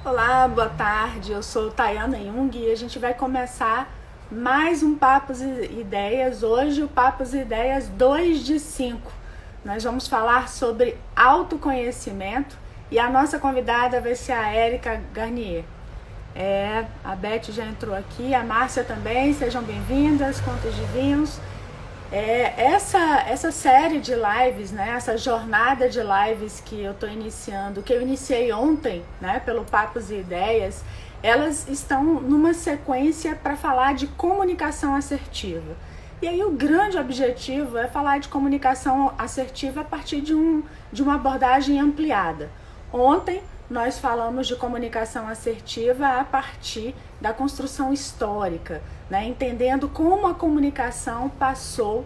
Olá, boa tarde. Eu sou Tayana Jung e a gente vai começar mais um Papos e Ideias. Hoje o Papos e Ideias 2 de 5. Nós vamos falar sobre autoconhecimento e a nossa convidada vai ser a Érica Garnier. A Beth já entrou aqui, a Márcia também, sejam bem-vindas, Contos de Vinhos. Essa série de lives, né, essa jornada de lives que eu estou iniciando, que eu iniciei ontem, né, pelo Papos e Ideias, elas estão numa sequência para falar de comunicação assertiva. E aí o grande objetivo é falar de comunicação assertiva a partir de uma abordagem ampliada. Ontem nós falamos de comunicação assertiva a partir da construção histórica, né? Entendendo como a comunicação passou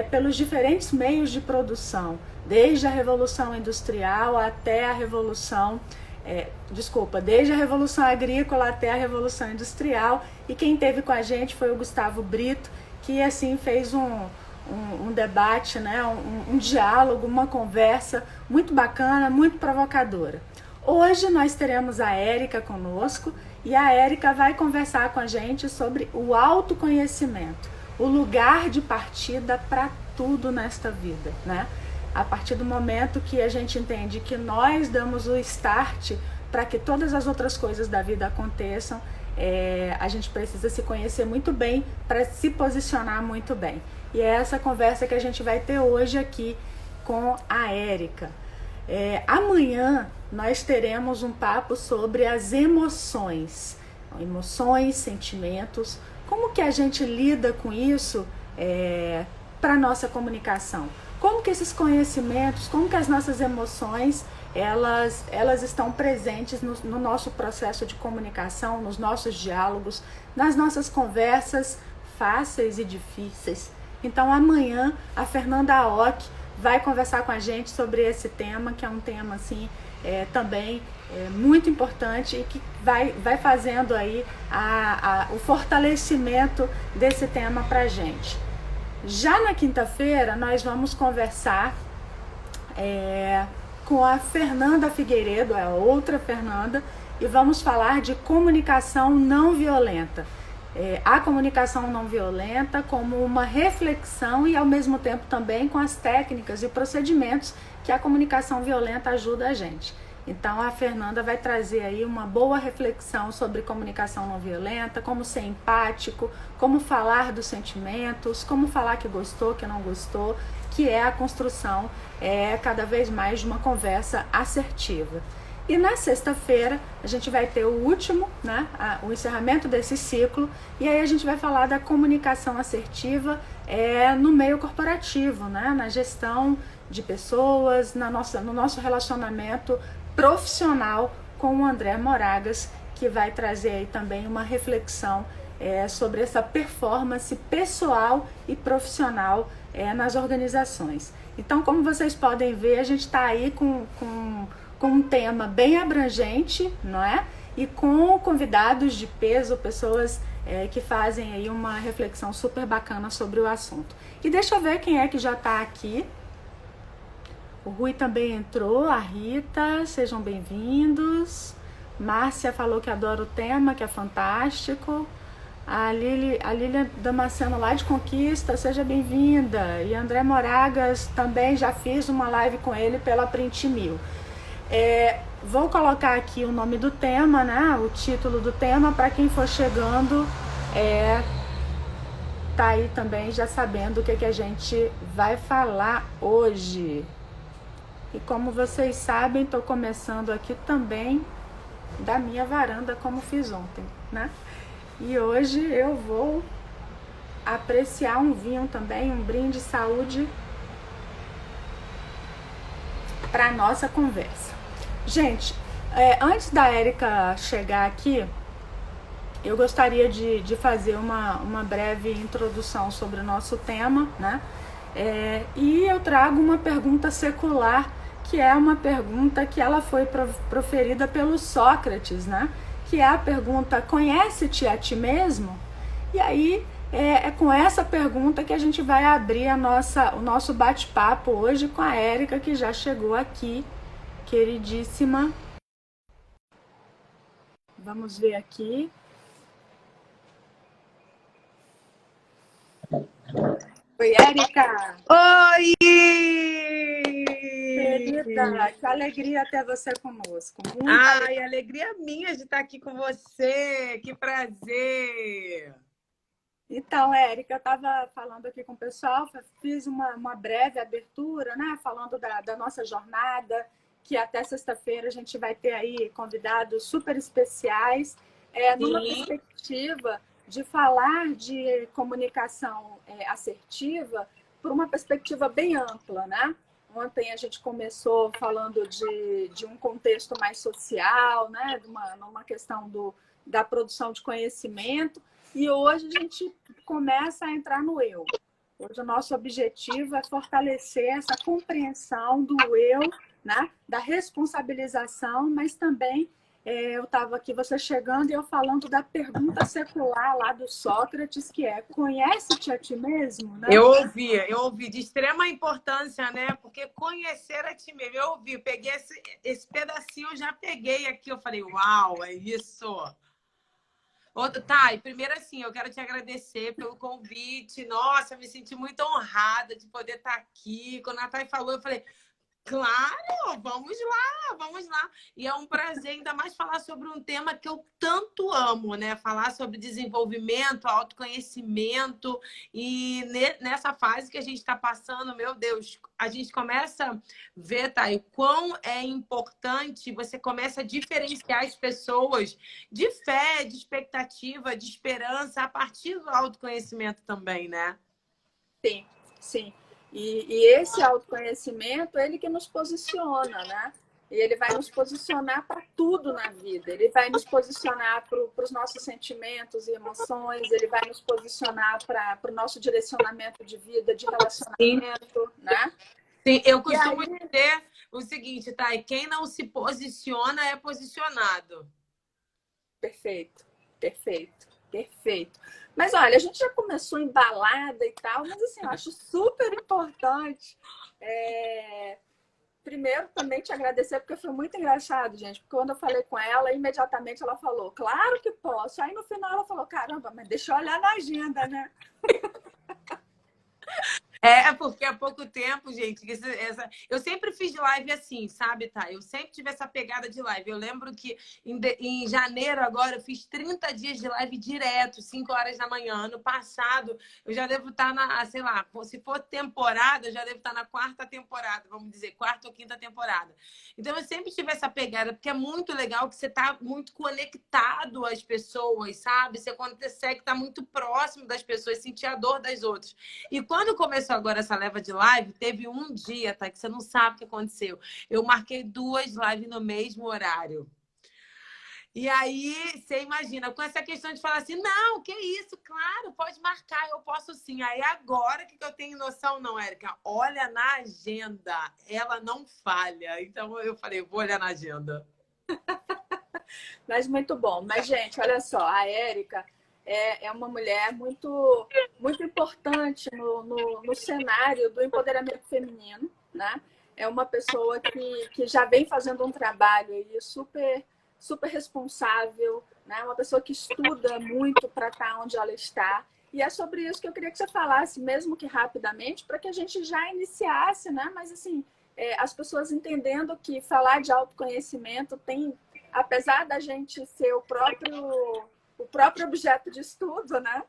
pelos diferentes meios de produção, desde a Revolução Industrial até a Revolução, desde a Revolução Agrícola até a Revolução Industrial. E quem esteve com a gente foi o Gustavo Brito, que assim fez um debate, né? um diálogo, uma conversa muito bacana, muito provocadora. Hoje nós teremos a Érica conosco e a Érica vai conversar com a gente sobre o autoconhecimento, o lugar de partida para tudo nesta vida, né? A partir do momento que a gente entende que nós damos o start para que todas as outras coisas da vida aconteçam, a gente precisa se conhecer muito bem para se posicionar muito bem. E é essa conversa que a gente vai ter hoje aqui com a Érica. Amanhã nós teremos um papo sobre as emoções, sentimentos, como que a gente lida com isso para a nossa comunicação, como que esses conhecimentos, como que as nossas emoções, elas estão presentes no nosso processo de comunicação, nos nossos diálogos, nas nossas conversas fáceis e difíceis. Então amanhã a Fernanda Ock vai conversar com a gente sobre esse tema, que é um tema assim, também muito importante e que vai fazendo aí o fortalecimento desse tema para a gente. Já na quinta-feira nós vamos conversar com a Fernanda Figueiredo, a outra Fernanda, e vamos falar de comunicação não violenta. A comunicação não violenta como uma reflexão e ao mesmo tempo também com as técnicas e procedimentos que a comunicação violenta ajuda a gente. Então a Fernanda vai trazer aí uma boa reflexão sobre comunicação não violenta, como ser empático, como falar dos sentimentos, como falar que gostou, que não gostou, que é a construção cada vez mais de uma conversa assertiva. E na sexta-feira a gente vai ter o último, né, o encerramento desse ciclo, e aí a gente vai falar da comunicação assertiva no meio corporativo, né, na gestão de pessoas, no nosso relacionamento profissional com o André Moragas, que vai trazer aí também uma reflexão sobre essa performance pessoal e profissional nas organizações. Então, como vocês podem ver, a gente está aí com um tema bem abrangente, não é? E com convidados de peso, pessoas que fazem aí uma reflexão super bacana sobre o assunto. E deixa eu ver quem é que já está aqui. O Rui também entrou, a Rita, sejam bem-vindos. Márcia falou que adora o tema, que é fantástico. A Lília Damasceno lá de Conquista, seja bem-vinda. E André Moragas também, já fiz uma live com ele pela Print Mil. Vou colocar aqui o nome do tema, né? O título do tema, para quem for chegando, tá aí também já sabendo o que a gente vai falar hoje. E como vocês sabem, estou começando aqui também da minha varanda, como fiz ontem, né? E hoje eu vou apreciar um vinho também, um brinde de saúde para nossa conversa. Gente, antes da Érica chegar aqui, eu gostaria de fazer uma breve introdução sobre o nosso tema, né? E eu trago uma pergunta secular, que é uma pergunta que ela foi proferida pelo Sócrates, né? Que é a pergunta: conhece-te a ti mesmo? E aí é com essa pergunta que a gente vai abrir o nosso bate-papo hoje com a Érica, que já chegou aqui, queridíssima. Vamos ver aqui. Oi, Érica! Oi! Querida, que alegria ter você conosco. Muita Ai, alegria minha de estar aqui com você. Que prazer! Então, Érica, eu estava falando aqui com o pessoal, fiz uma breve abertura, né, falando da nossa jornada, que até sexta-feira a gente vai ter aí convidados super especiais, numa Sim, perspectiva de falar de comunicação assertiva por uma perspectiva bem ampla, né? Ontem a gente começou falando de um contexto mais social, né, de uma questão da produção de conhecimento, e hoje a gente começa a entrar no eu. Hoje o nosso objetivo é fortalecer essa compreensão do eu, né? Da responsabilização, mas também eu estava aqui, você chegando e eu falando da pergunta secular lá do Sócrates, que é: conhece-te a ti mesmo? Né? eu ouvi de extrema importância, né? Porque conhecer a ti mesmo, eu ouvi, peguei esse pedacinho, eu já peguei aqui, eu falei, uau, é isso! Thay, primeiro assim, eu quero te agradecer pelo convite. Nossa, eu me senti muito honrada de poder estar aqui. Quando a Thay falou, eu falei, claro, vamos lá, vamos lá. E é um prazer ainda mais falar sobre um tema que eu tanto amo, né? Falar sobre desenvolvimento, autoconhecimento. E nessa fase que a gente está passando, meu Deus, a gente começa a ver, tá, o quão é importante, você começa a diferenciar as pessoas de fé, de expectativa, de esperança, a partir do autoconhecimento também, né? Sim, sim. E esse autoconhecimento, ele que nos posiciona, né? E ele vai nos posicionar para tudo na vida. Ele vai nos posicionar para os nossos sentimentos e emoções, ele vai nos posicionar para o nosso direcionamento de vida, de Sim. relacionamento, né? Sim, eu E costumo aí, dizer o seguinte, tá? Quem não se posiciona é posicionado. perfeito, perfeito, perfeito. Mas olha, a gente já começou embalada e tal, mas assim, eu acho super importante. Primeiro, também te agradecer, porque foi muito engraçado, gente. Porque quando eu falei com ela, imediatamente ela falou, claro que posso. Aí no final ela falou, caramba, mas deixa eu olhar na agenda, né? É, porque há pouco tempo, gente, eu sempre fiz live assim, sabe, tá? Eu sempre tive essa pegada de live. Eu lembro que em janeiro agora eu fiz 30 dias de live direto, 5 horas da manhã. Ano passado, eu já devo estar sei lá, se for temporada, eu já devo estar na quarta temporada, vamos dizer, quarta ou quinta temporada. Então eu sempre tive essa pegada, porque é muito legal que você tá muito conectado às pessoas, sabe? Você consegue estar muito próximo das pessoas, sentir a dor das outras. E quando começou agora essa leva de live, teve um dia, tá? Que você não sabe o que aconteceu. Eu marquei 2 lives no mesmo horário. E aí, você imagina, com essa questão de falar assim, não, que isso, claro, pode marcar, eu posso sim. Aí agora que eu tenho noção, não, Érica, olha na agenda, ela não falha. Então eu falei, vou olhar na agenda. Mas muito bom. Mas, gente, olha só, a Érica é uma mulher muito, muito importante no cenário do empoderamento feminino, né? É uma pessoa que já vem fazendo um trabalho aí super, super responsável, né? Uma pessoa que estuda muito para estar onde ela está. E é sobre isso que eu queria que você falasse, mesmo que rapidamente, para que a gente já iniciasse, né? Mas assim, as pessoas entendendo que falar de autoconhecimento tem, apesar da gente ser o próprio objeto de estudo, né?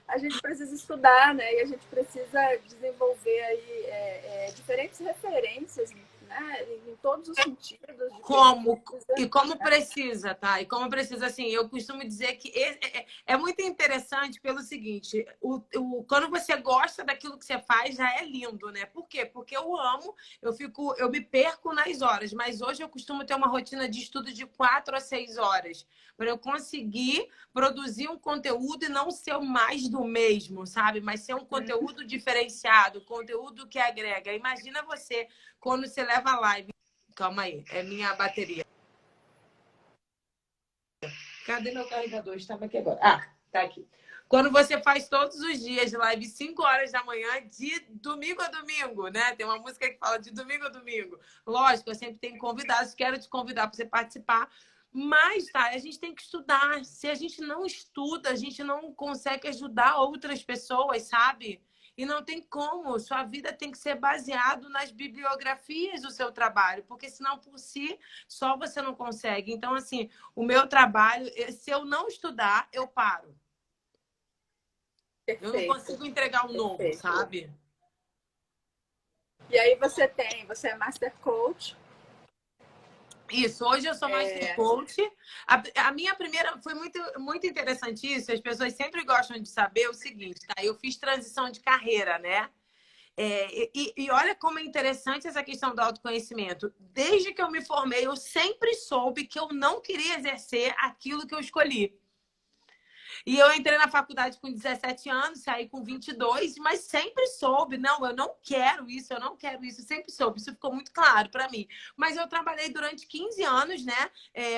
A gente precisa estudar, né? E a gente precisa desenvolver aí diferentes referências, né? Em todos os sentidos de Como? pesquisa. E como precisa, tá? E como precisa, assim, eu costumo dizer que é muito interessante pelo seguinte, quando você gosta daquilo que você faz, já é lindo, né? Por quê? Porque eu amo, eu me perco nas horas, mas hoje eu costumo ter uma rotina de estudo de 4 a 6 horas, para eu conseguir produzir um conteúdo e não ser o mais do mesmo, sabe? Mas ser um conteúdo diferenciado, conteúdo que agrega. Imagina você, quando você leva a live. Calma aí, é minha bateria. Cadê meu carregador? Estava aqui agora. Ah, Tá aqui. Quando você faz todos os dias live 5 horas da manhã, de domingo a domingo, né? Tem uma música que fala de domingo a domingo. Lógico, eu sempre tenho convidados, quero te convidar para você participar. Mas, tá, a gente tem que estudar. Se a gente não estuda, a gente não consegue ajudar outras pessoas, sabe? E não tem como. Sua vida tem que ser baseado nas bibliografias do seu trabalho, porque senão por si só você não consegue. Então, assim, o meu trabalho, se eu não estudar, eu paro. Perfeito. Eu não consigo entregar um novo, sabe? E aí você é Master Coach. Isso, hoje eu sou Master Coach. A minha primeira foi muito interessante isso. As pessoas sempre gostam de saber o seguinte, tá? Eu fiz transição de carreira, né? E olha como é interessante essa questão do autoconhecimento. Desde que eu me formei, eu sempre soube que eu não queria exercer aquilo que eu escolhi. E eu entrei na faculdade com 17 anos, saí com 22, mas sempre soube, não, eu não quero isso, eu não quero isso, sempre soube, isso ficou muito claro para mim. Mas eu trabalhei durante 15 anos, né,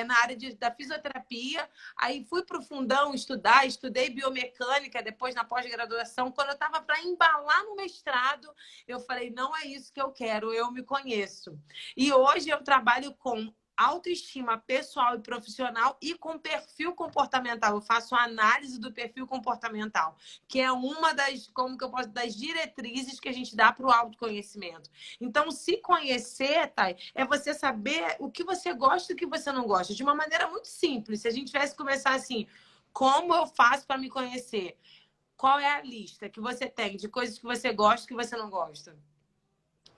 na área da fisioterapia, aí fui para o fundão estudar, estudei biomecânica, depois na pós-graduação. Quando eu estava para embalar no mestrado, eu falei, não é isso que eu quero, eu me conheço. E hoje eu trabalho com autoestima pessoal e profissional e com perfil comportamental. Eu faço análise do perfil comportamental, que é uma das diretrizes que a gente dá para o autoconhecimento. Então, se conhecer, Thay, é você saber o que você gosta e o que você não gosta, de uma maneira muito simples. Se a gente tivesse que começar assim, como eu faço para me conhecer? Qual é a lista que você tem de coisas que você gosta e que você não gosta?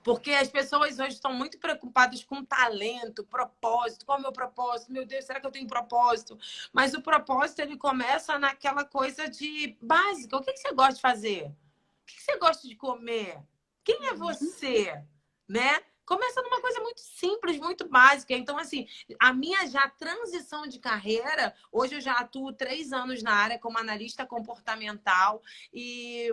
Porque as pessoas hoje estão muito preocupadas com talento, propósito. Qual é o meu propósito? Meu Deus, será que eu tenho propósito? Mas o propósito, ele começa naquela coisa de básica. O que você gosta de fazer? O que você gosta de comer? Quem é você? Né? Começa numa coisa muito simples, muito básica. Então, assim, a minha já transição de carreira, hoje eu já atuo 3 anos na área como analista comportamental,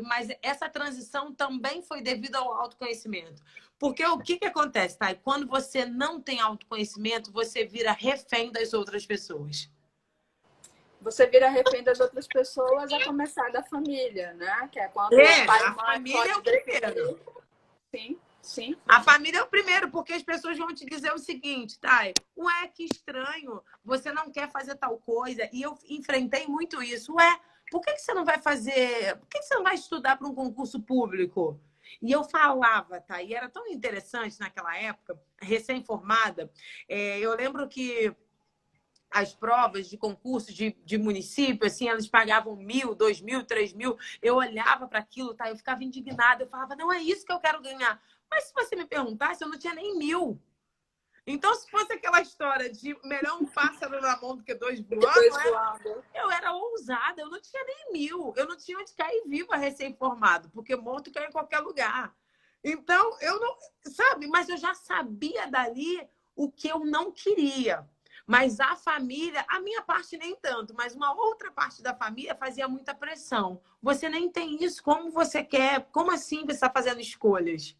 mas essa transição também foi devido ao autoconhecimento. Porque o que acontece, Thay? Quando você não tem autoconhecimento, você vira refém das outras pessoas. Você vira refém das outras pessoas, a começar da família, né? Que é quando o pai e a mãe família é o primeiro. Sim. Sim. A família é o primeiro, porque as pessoas vão te dizer o seguinte, Thay, ué, que estranho, você não quer fazer tal coisa. E eu enfrentei muito isso. Ué, por que você não vai fazer... Por que você não vai estudar para um concurso público? E eu falava, tá? E era tão interessante naquela época, recém-formada. Eu lembro que as provas de concurso de município, assim, elas pagavam 1.000, 2.000, 3.000. Eu olhava para aquilo, tá? Eu ficava indignada. Eu falava, não é isso que eu quero ganhar. Mas se você me perguntasse, eu não tinha nem 1.000. Então, se fosse aquela história de melhor um pássaro na mão do que 2 voando, eu era ousada, eu não tinha nem 1.000. Eu não tinha onde cair viva recém-formado, porque morto cai em qualquer lugar. Então, eu não... Sabe? Mas eu já sabia dali o que eu não queria. Mas a família, a minha parte nem tanto, mas uma outra parte da família fazia muita pressão. Você nem tem isso, como você quer? Como assim você está fazendo escolhas?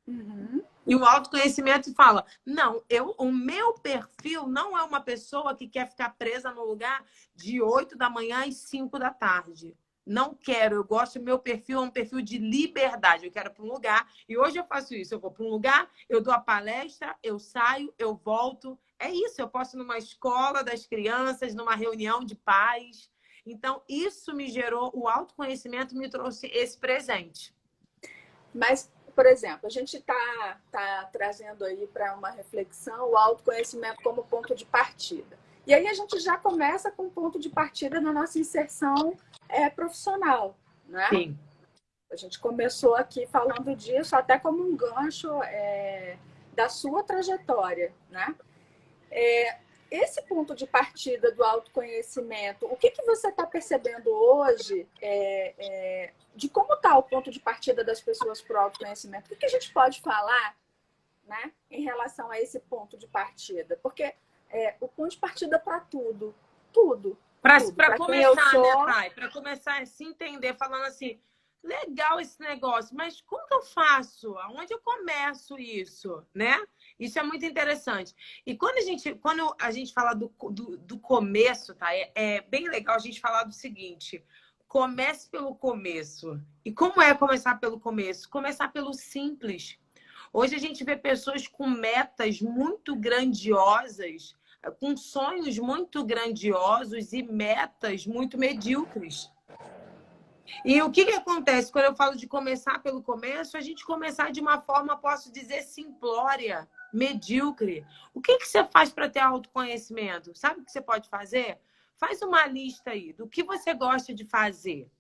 Uhum. E o autoconhecimento fala, não, o meu perfil não é uma pessoa que quer ficar presa no lugar de 8 da manhã às 5 da tarde. Não quero, eu gosto, meu perfil é um perfil de liberdade. Eu quero para um lugar, e hoje eu faço isso. Eu vou para um lugar, eu dou a palestra, eu saio, eu volto. É isso, eu posso ir numa escola das crianças, numa reunião de pais. Então, isso me gerou, o autoconhecimento me trouxe esse presente. Mas, por exemplo, a gente está trazendo aí para uma reflexão o autoconhecimento como ponto de partida. E aí a gente já começa com o ponto de partida na nossa inserção profissional, né? Sim. A gente começou aqui falando disso até como um gancho da sua trajetória, né? Esse ponto de partida do autoconhecimento, o que você está percebendo hoje de como está o ponto de partida das pessoas para o autoconhecimento? O que a gente pode falar, né, em relação a esse ponto de partida? Porque o ponto de partida para tudo. Para começar, né, pai? Para começar a se entender, falando assim, legal esse negócio, mas como que eu faço? Aonde eu começo isso, né? Isso é muito interessante. E quando a gente fala do começo, tá? É bem legal a gente falar do seguinte: comece pelo começo. E como é começar pelo começo? Começar pelo simples. Hoje a gente vê pessoas com metas muito grandiosas, com sonhos muito grandiosos e metas muito medíocres. E o que acontece quando eu falo de começar pelo começo? A gente começar de uma forma, posso dizer, simplória, medíocre. O que você faz para ter autoconhecimento? Sabe o que você pode fazer? Faz uma lista aí do que você gosta de fazer.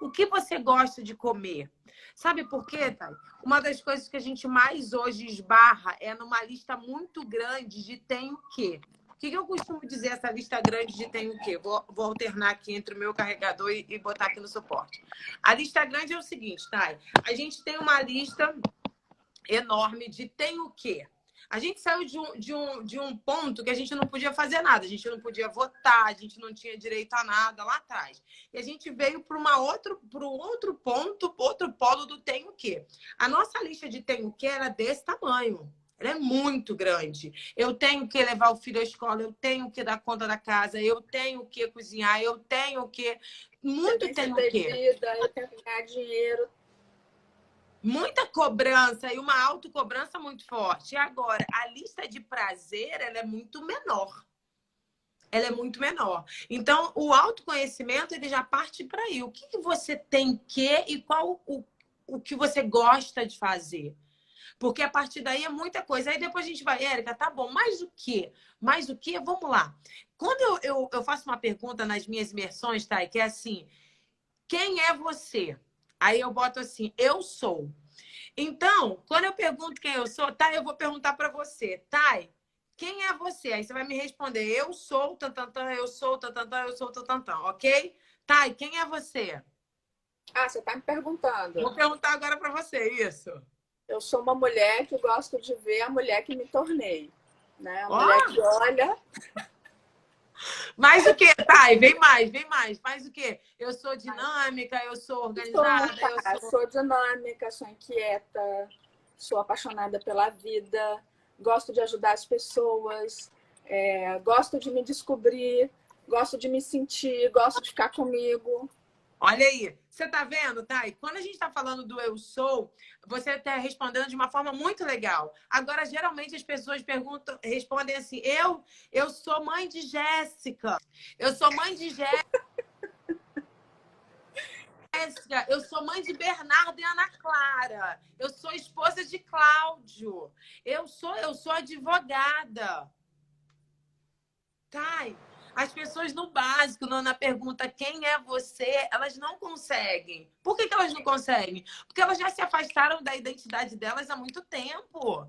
O que você gosta de comer? Sabe por quê, Thay? Uma das coisas que a gente mais hoje esbarra é numa lista muito grande de tem o quê. O que eu costumo dizer essa lista grande de tem o quê? Vou alternar aqui entre o meu carregador e botar aqui no suporte. A lista grande é o seguinte, Thay. A gente tem uma lista enorme de tem o quê. A gente saiu de um ponto que a gente não podia fazer nada. A gente não podia votar, a gente não tinha direito a nada lá atrás. E a gente veio para um outro ponto, outro polo do tem o quê. A nossa lista de tem o quê era desse tamanho. Ela é muito grande. Eu tenho que levar o filho à escola, eu tenho que dar conta da casa, eu tenho que cozinhar, eu tenho que... Muito tem o quê. Eu tenho que ganhar dinheiro. Muita cobrança e uma autocobrança muito forte. E agora, a lista de prazer, ela é muito menor. Ela é muito menor. Então, o autoconhecimento, ele já parte para aí. O que você tem que e qual o que você gosta de fazer? Porque a partir daí é muita coisa. Aí depois a gente vai, Érica, tá bom, mais o quê? Mais o quê? Vamos lá. Quando eu faço uma pergunta nas minhas imersões, tá? Que é assim, quem é você? Aí eu boto assim, eu sou. Então, quando eu pergunto quem eu sou, tá, eu vou perguntar para você, Thay, quem é você? Aí você vai me responder, eu sou, tantantã, eu sou, tantantã, eu sou, tantantã, ok? Thay, quem é você? Ah, você tá me perguntando. Vou perguntar agora para você, isso. Eu sou uma mulher que gosto de ver a mulher que me tornei, né? A mulher que olha... Mais o que, Thay? Vem mais, vem mais. Mais o que? Eu sou dinâmica, eu sou organizada, sou dinâmica, sou inquieta, sou apaixonada pela vida, gosto de ajudar as pessoas, gosto de me descobrir, gosto de me sentir, gosto de ficar comigo. Olha aí, você tá vendo, Thay? Quando a gente tá falando do eu sou, você tá respondendo de uma forma muito legal. Agora, geralmente as pessoas respondem assim, eu sou mãe de Jéssica. Eu sou mãe de Jéssica. Eu sou mãe de Bernardo e Ana Clara. Eu sou esposa de Cláudio. Eu sou advogada. Thay, as pessoas no básico, na pergunta quem é você, elas não conseguem. Por que elas não conseguem? Porque elas já se afastaram da identidade delas há muito tempo.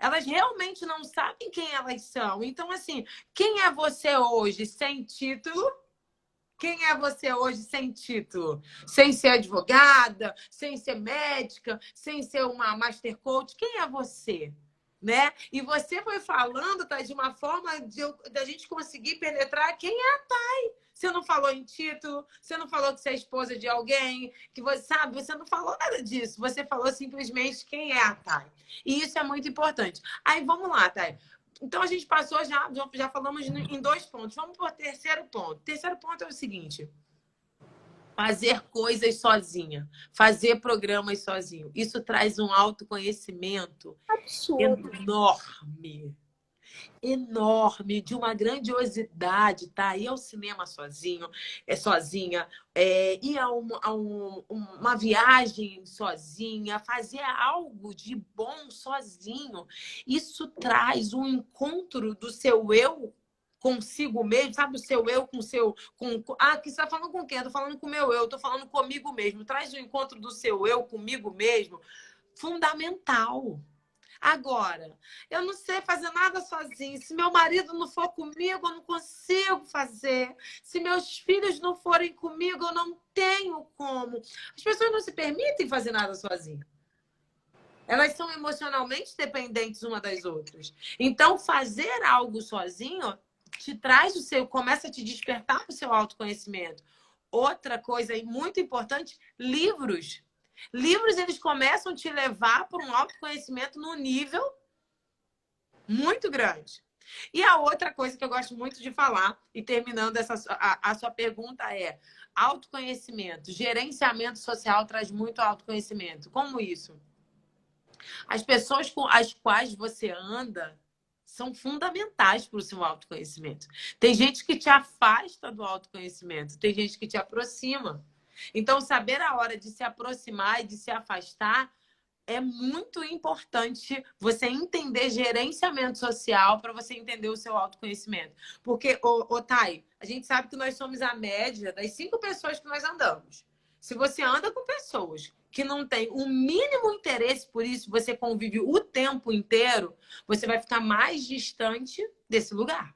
Elas realmente não sabem quem elas são. Então, assim, quem é você hoje sem título? Quem é você hoje sem título? Sem ser advogada, sem ser médica, sem ser uma master coach? Quem é você? Né? E você foi falando, tá, de uma forma da gente conseguir penetrar quem é a Thay. Você não falou em título, você não falou que você é esposa de alguém, que você sabe, você não falou nada disso. Você falou simplesmente quem é a Thay. E isso é muito importante. Aí vamos lá, Thay. Então a gente passou, já falamos em 2 pontos. Vamos para o terceiro ponto. O terceiro ponto é o seguinte: fazer coisas sozinha, fazer programas sozinho. Isso traz um autoconhecimento absurdo, enorme, de uma grandiosidade, tá? Ir ao cinema sozinho, sozinha, ir a uma viagem sozinha, fazer algo de bom sozinho. Isso traz um encontro do seu eu consigo mesmo, sabe? O seu eu com o seu... que você tá falando com quem? Eu tô falando com o meu eu, tô falando comigo mesmo. Traz o encontro do seu eu comigo mesmo, fundamental. Agora, eu não sei fazer nada sozinho. Se meu marido não for comigo, eu não consigo fazer. Se meus filhos não forem comigo, eu não tenho como. As pessoas não se permitem fazer nada sozinho. Elas são emocionalmente dependentes uma das outras. Então, fazer algo sozinho te traz começa a te despertar para o seu autoconhecimento. Outra coisa muito importante, livros. Livros, eles começam a te levar para um autoconhecimento no nível Muito grande. E a outra coisa que eu gosto muito de falar, e terminando a sua pergunta é: autoconhecimento, gerenciamento social traz muito autoconhecimento. Como isso? As pessoas com as quais você anda são fundamentais para o seu autoconhecimento. Tem gente que te afasta do autoconhecimento, tem gente que te aproxima. Então, saber a hora de se aproximar e de se afastar é muito importante você entender gerenciamento social para você entender o seu autoconhecimento. Porque, Thay, a gente sabe que nós somos a média das 5 pessoas que nós andamos. Se você anda com pessoas que não têm o mínimo interesse por isso, você convive o tempo inteiro, você vai ficar mais distante desse lugar.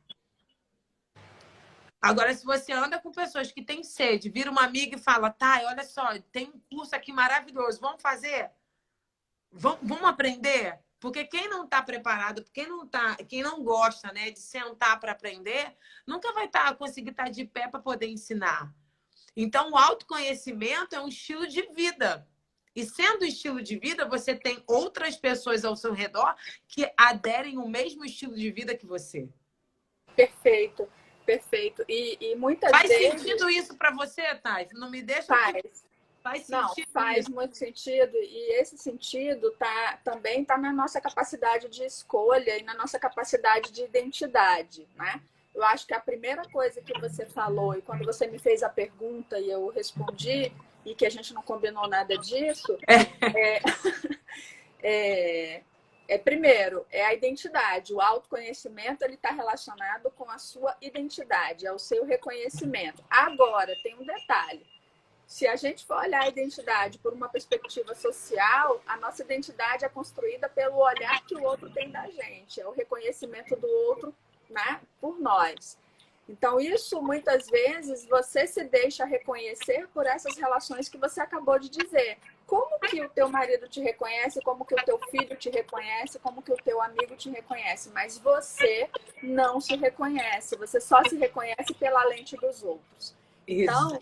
Agora, se você anda com pessoas que têm sede, vira uma amiga e fala: Thay, olha só, tem um curso aqui maravilhoso, vamos fazer? Vamos aprender? Porque quem não está preparado, quem não gosta, né, de sentar para aprender, nunca vai conseguir estar de pé para poder ensinar. Então, o autoconhecimento é um estilo de vida. E sendo estilo de vida, você tem outras pessoas ao seu redor que aderem ao mesmo estilo de vida que você. Perfeito, perfeito. E muitas vezes... Faz sentido isso para você, Thay? Não me deixa... Faz sentido. Não, faz muito sentido. E esse sentido também está na nossa capacidade de escolha e na nossa capacidade de identidade, né? Eu acho que a primeira coisa que você falou, e quando você me fez a pergunta e eu respondi, e que a gente não combinou nada disso, primeiro, é a identidade. O autoconhecimento está relacionado com a sua identidade, é o seu reconhecimento. Agora, tem um detalhe. Se a gente for olhar a identidade por uma perspectiva social, a nossa identidade é construída pelo olhar que o outro tem da gente, é o reconhecimento do outro, né, por nós. Então, isso, muitas vezes, você se deixa reconhecer por essas relações que você acabou de dizer. Como que o teu marido te reconhece, como que o teu filho te reconhece, como que o teu amigo te reconhece, mas você não se reconhece, você só se reconhece pela lente dos outros. Então,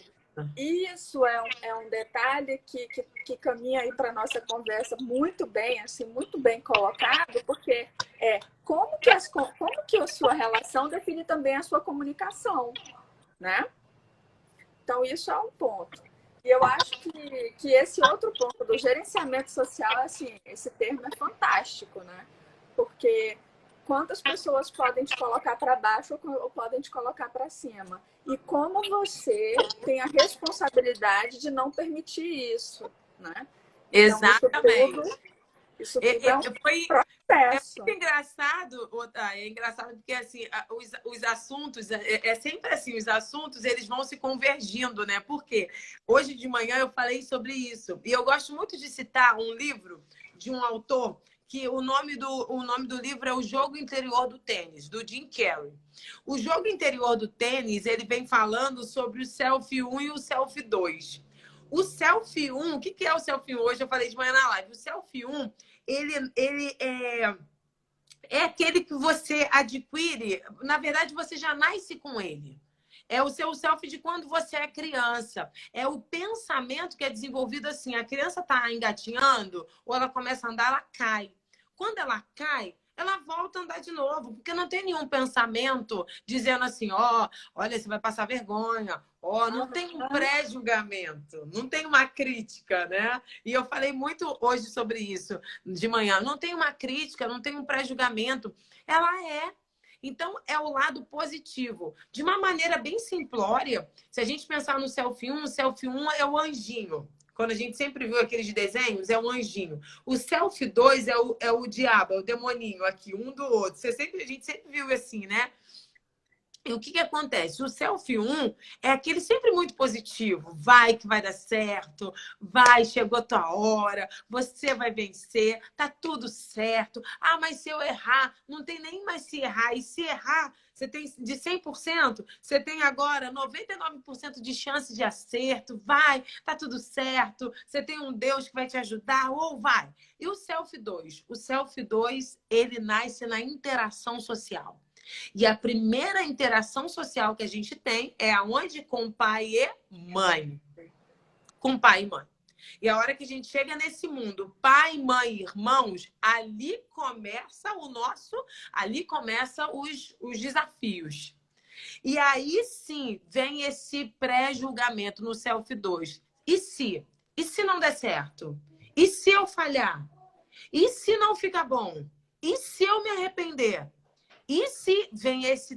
isso é um detalhe que caminha aí para a nossa conversa muito bem, assim, muito bem colocado, porque como que a sua relação define também a sua comunicação, né? Então, isso é um ponto. E eu acho que esse outro ponto do gerenciamento social, assim, esse termo é fantástico, né? Porque quantas pessoas podem te colocar para baixo ou podem te colocar para cima. E como você tem a responsabilidade de não permitir isso, né? Então, exatamente. Isso tudo é um processo. É muito engraçado, é engraçado porque assim, os assuntos, sempre assim, os assuntos eles vão se convergindo, né? Porque hoje de manhã eu falei sobre isso. E eu gosto muito de citar um livro de um autor que o nome do livro é O Jogo Interior do Tênis, do Jim Carrey. O jogo interior do tênis, ele vem falando sobre o self 1 e o self 2. O self 1, o que é o self 1? Hoje eu falei de manhã na live. O self 1, ele é aquele que você adquire, na verdade você já nasce com ele. É o seu self de quando você é criança. É o pensamento que é desenvolvido assim. A criança está engatinhando, ou ela começa a andar, ela cai. Quando ela cai, ela volta a andar de novo, porque não tem nenhum pensamento dizendo assim, olha, você vai passar vergonha, não tem um pré-julgamento, não tem uma crítica, né? E eu falei muito hoje sobre isso de manhã. Não tem uma crítica, não tem um pré-julgamento. Ela é. Então, é o lado positivo. De uma maneira bem simplória, se a gente pensar no self 1, o self 1 é o anjinho. Quando a gente sempre viu aqueles desenhos, é um anjinho. O self 2 é o diabo, é o demoninho aqui, um do outro. A gente sempre viu assim, né? E o que acontece? O self 1 é aquele sempre muito positivo. Vai que vai dar certo, vai, chegou a tua hora, você vai vencer, tá tudo certo. Mas se eu errar, não tem nem mais se errar. E se errar, você tem de 100%, você tem agora 99% de chance de acerto. Vai, tá tudo certo. Você tem um Deus que vai te ajudar, ou vai. E o self 2? O self 2, ele nasce na interação social. E a primeira interação social que a gente tem é aonde? Com pai e mãe. Com pai e mãe. E a hora que a gente chega nesse mundo, pai, mãe, irmãos, ali começa os desafios. E aí sim vem esse pré-julgamento no Self 2. E se? E se não der certo? E se eu falhar? E se não ficar bom? E se eu me arrepender? E se vem essa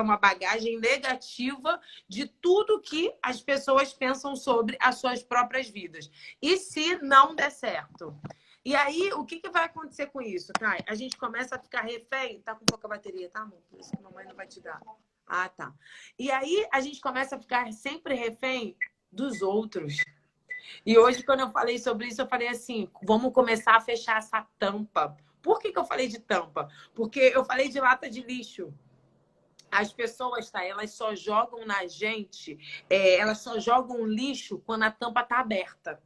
é uma bagagem negativa de tudo que as pessoas pensam sobre as suas próprias vidas. E se não der certo? E aí, o que vai acontecer com isso, Thay? A gente começa a ficar refém. Tá com pouca bateria, tá, amor? Por isso que a mamãe não vai te dar. Ah, tá. E aí, a gente começa a ficar sempre refém dos outros. E hoje, quando eu falei sobre isso, eu falei assim, vamos começar a fechar essa tampa. Por que eu falei de tampa? Porque eu falei de lata de lixo. As pessoas, tá? Elas só jogam na gente, elas só jogam lixo quando a tampa tá aberta.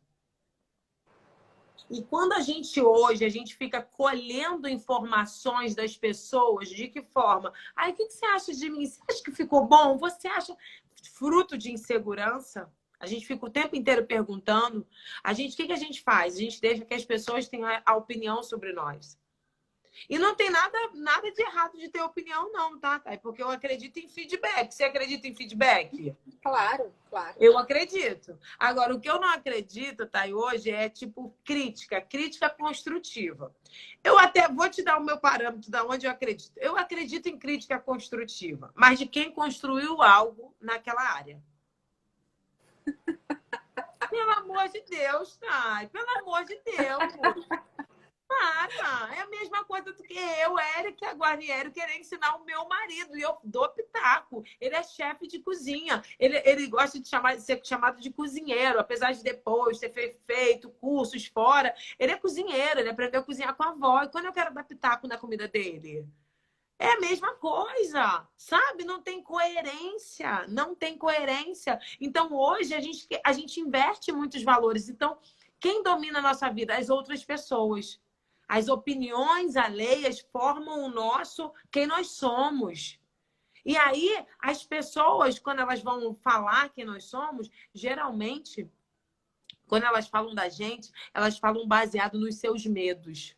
E quando a gente fica colhendo informações das pessoas, de que forma? Aí, o que você acha de mim? Você acha que ficou bom? Você acha fruto de insegurança? A gente fica o tempo inteiro perguntando. O que a gente faz? A gente deixa que as pessoas tenham a opinião sobre nós. E não tem nada de errado de ter opinião, não, tá? Porque eu acredito em feedback. Você acredita em feedback? Claro, claro. Eu acredito. Agora, o que eu não acredito, tá? Hoje é tipo crítica construtiva. Eu até vou te dar o meu parâmetro de onde eu acredito. Eu acredito em crítica construtiva, mas de quem construiu algo naquela área. Pelo amor de Deus, Thay. Pelo amor de Deus. Tá. É a mesma coisa do que eu, Érica Guarnieri, querer ensinar o meu marido. E eu dou pitaco. Ele é chefe de cozinha. Ele gosta de ser chamado de cozinheiro. Apesar de depois ter feito cursos fora, ele é cozinheiro. Ele aprendeu a cozinhar com a avó. E quando eu quero dar pitaco na comida dele? É a mesma coisa, sabe? Não tem coerência. Não tem coerência. Então, hoje, a gente inverte muitos valores. Então, quem domina a nossa vida? As outras pessoas. As opiniões alheias formam quem nós somos. E aí, as pessoas, quando elas vão falar quem nós somos, geralmente, quando elas falam da gente, elas falam baseado nos seus medos,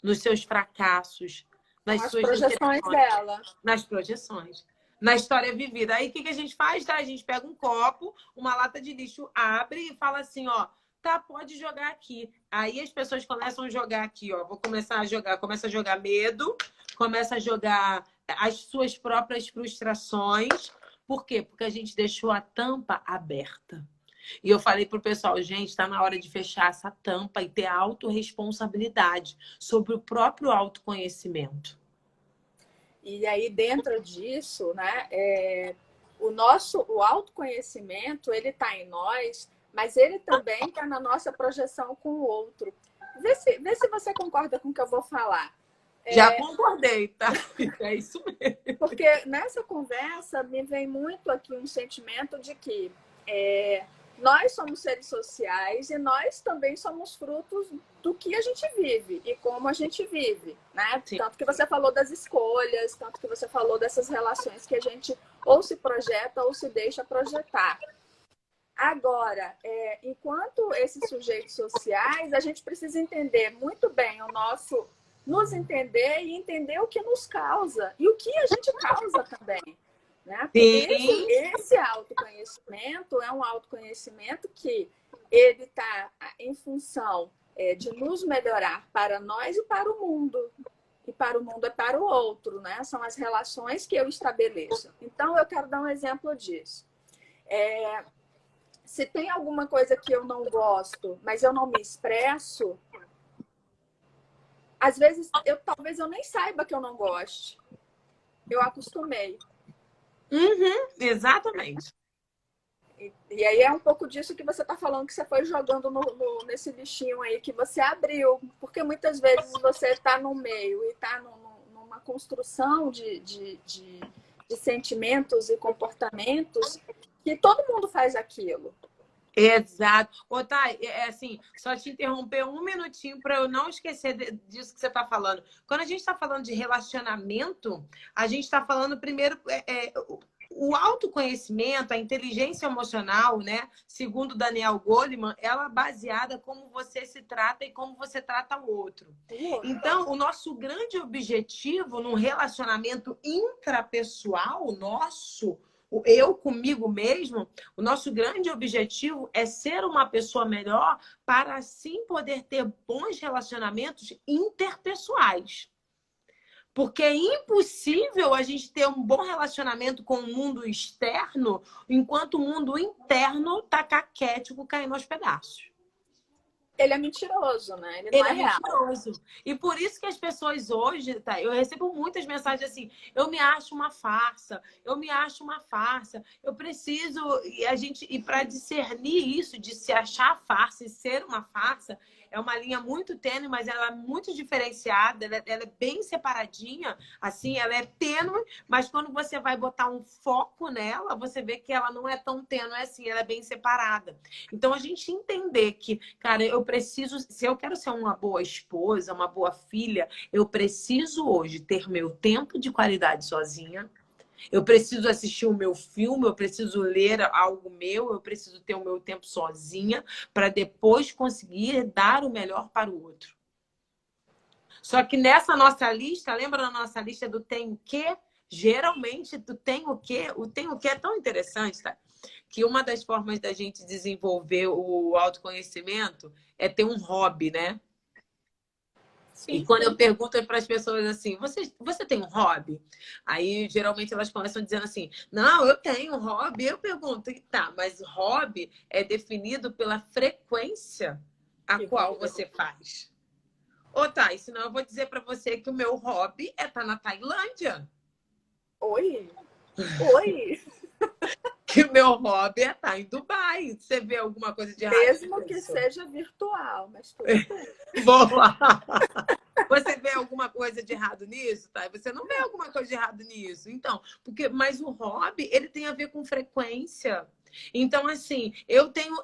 nos seus fracassos, nas suas projeções dela. Nas projeções. Na história vivida. Aí, o que a gente faz? Tá? A gente pega um copo, uma lata de lixo, abre e fala assim, ó, tá, pode jogar aqui. Aí as pessoas começam a jogar aqui, ó. Vou começar a jogar. Começa a jogar medo, começa a jogar as suas próprias frustrações. Por quê? Porque a gente deixou a tampa aberta. E eu falei pro pessoal, gente, está na hora de fechar essa tampa e ter autorresponsabilidade sobre o próprio autoconhecimento. E aí, dentro disso, né, o autoconhecimento, ele está em nós, mas ele também está na nossa projeção com o outro. Vê se você concorda com o que eu vou falar. Já concordei, tá? É isso mesmo. Porque nessa conversa me vem muito aqui um sentimento de que nós somos seres sociais e nós também somos frutos do que a gente vive e como a gente vive, né? Sim. Tanto que você falou das escolhas, tanto que você falou dessas relações que a gente ou se projeta ou se deixa projetar. Agora, enquanto esses sujeitos sociais, a gente precisa entender muito bem nos entender e entender o que nos causa e o que a gente causa também. Né? Esse autoconhecimento é um autoconhecimento que ele está em função de nos melhorar para nós e para o mundo. E para o mundo é para o outro, né? São as relações que eu estabeleço. Então, eu quero dar um exemplo disso. Se tem alguma coisa que eu não gosto, mas eu não me expresso, às vezes talvez eu nem saiba que eu não goste. Eu acostumei. Exatamente. E aí é um pouco disso que você está falando, que você foi jogando nesse lixinho aí que você abriu. Porque muitas vezes você está no meio e está numa construção de sentimentos e comportamentos que todo mundo faz aquilo. Exato. Ô, Thay, assim, só te interromper um minutinho para eu não esquecer disso que você está falando. Quando a gente está falando de relacionamento, a gente está falando primeiro o autoconhecimento, a inteligência emocional, né? Segundo Daniel Goleman, ela é baseada como você se trata e como você trata o outro. Então, o nosso grande objetivo num relacionamento intrapessoal nosso, eu comigo mesmo, o nosso grande objetivo é ser uma pessoa melhor para assim poder ter bons relacionamentos interpessoais. Porque é impossível a gente ter um bom relacionamento com o mundo externo enquanto o mundo interno tá caquético, caindo aos pedaços. Ele é mentiroso, né? Ele não é real. Mentiroso. E por isso que as pessoas hoje, tá? Eu recebo muitas mensagens assim: eu me acho uma farsa, eu me acho uma farsa, eu preciso. E para discernir isso, de se achar farsa e ser uma farsa, é uma linha muito tênue, mas ela é muito diferenciada, ela é bem separadinha, assim, ela é tênue, mas quando você vai botar um foco nela, você vê que ela não é tão tênue assim, ela é bem separada. Então, a gente entender que, cara, eu preciso, se eu quero ser uma boa esposa, uma boa filha, eu preciso hoje ter meu tempo de qualidade sozinha. Eu preciso assistir o meu filme, eu preciso ler algo meu, eu preciso ter o meu tempo sozinha para depois conseguir dar o melhor para o outro. Só que nessa nossa lista, lembra da nossa lista do tem o quê? Geralmente, tu tem o quê? O tem o quê é tão interessante, tá? Que uma das formas da gente desenvolver o autoconhecimento é ter um hobby, né? Sim. E quando eu pergunto para as pessoas assim, você tem um hobby? Aí, geralmente, elas começam dizendo assim, não, eu tenho um hobby. Eu pergunto, tá, mas hobby é definido pela frequência a qual você faz. Ô, Thay, senão eu vou dizer para você que o meu hobby é estar na Tailândia. Oi? Oi? Que o meu hobby é estar em Dubai. Você vê alguma coisa de errado? Mesmo que seja virtual, mas tudo bem. Boa! Você vê alguma coisa de errado nisso, tá? Você não vê alguma coisa de errado nisso. Então, mas o hobby, ele tem a ver com frequência. Então, assim, eu tenho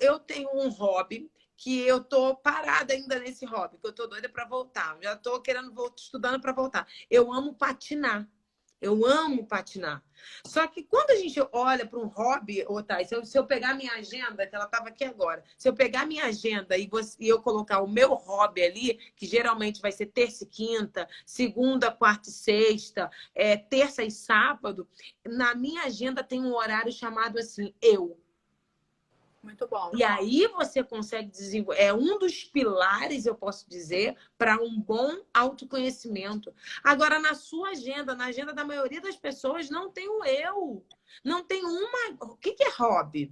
um hobby que eu tô parada ainda nesse hobby, que eu tô doida para voltar. Já tô estudando para voltar. Eu amo patinar. Eu amo patinar. Só que quando a gente olha para um hobby, Otávio, se eu pegar minha agenda, que ela estava aqui agora, se eu pegar minha agenda e eu colocar o meu hobby ali, que geralmente vai ser terça e quinta, segunda, quarta e sexta, terça e sábado, na minha agenda tem um horário chamado assim, eu. Muito bom. E aí você consegue desenvolver. É um dos pilares, eu posso dizer, para um bom autoconhecimento. Agora, na sua agenda, na agenda da maioria das pessoas, não tem o eu. Não tem uma. O que é hobby?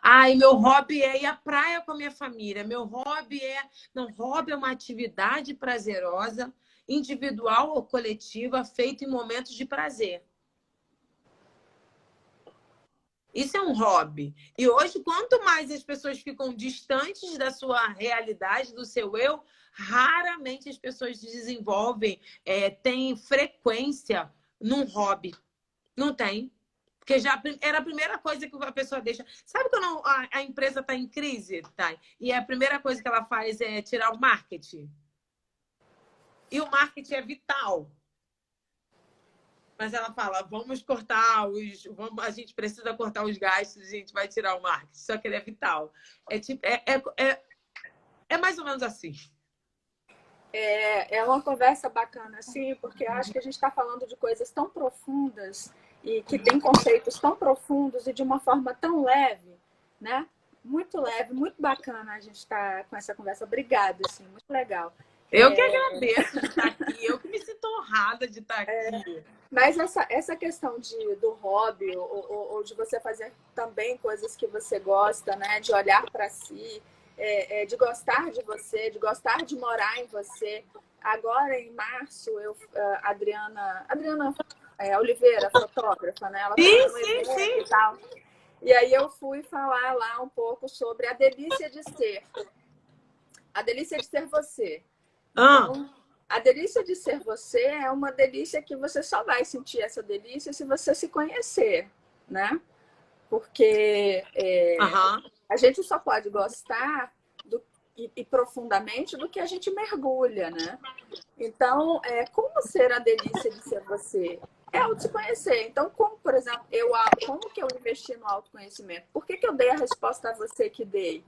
Ai, meu hobby é ir à praia com a minha família. Meu hobby é. Não, hobby é uma atividade prazerosa, individual ou coletiva, feita em momentos de prazer. Isso é um hobby. E hoje, quanto mais as pessoas ficam distantes da sua realidade, do seu eu, raramente as pessoas desenvolvem, têm frequência num hobby. Não tem. Porque já era a primeira coisa que a pessoa deixa. Sabe quando a empresa está em crise, tá? E a primeira coisa que ela faz é tirar o marketing? E o marketing é vital. Mas ela fala, vamos cortar a gente precisa cortar os gastos, a gente vai tirar o marketing. Só que ele é vital. É mais ou menos assim. É uma conversa bacana, assim, porque eu acho que a gente está falando de coisas tão profundas e que tem conceitos tão profundos e de uma forma tão leve, né? Muito leve, muito bacana a gente estar com essa conversa. Obrigada, assim, muito legal. Eu que agradeço de estar aqui, eu que me sinto honrada de estar aqui. Mas essa questão do hobby ou de você fazer também coisas que você gosta, né? De olhar para si, de gostar de você, de gostar de morar em você. Agora, em março, Adriana Oliveira, fotógrafa, né? Ela fez um evento e tal. E aí eu fui falar lá um pouco sobre a delícia de ser. A delícia de ser você. Então, a delícia de ser você é uma delícia que você só vai sentir essa delícia se você se conhecer, né? Porque a gente só pode gostar e profundamente do que a gente mergulha, né? Então, como ser a delícia de ser você? É o de se conhecer. Então, como, por exemplo, como que eu investi no autoconhecimento? Por que eu dei a resposta a você que dei?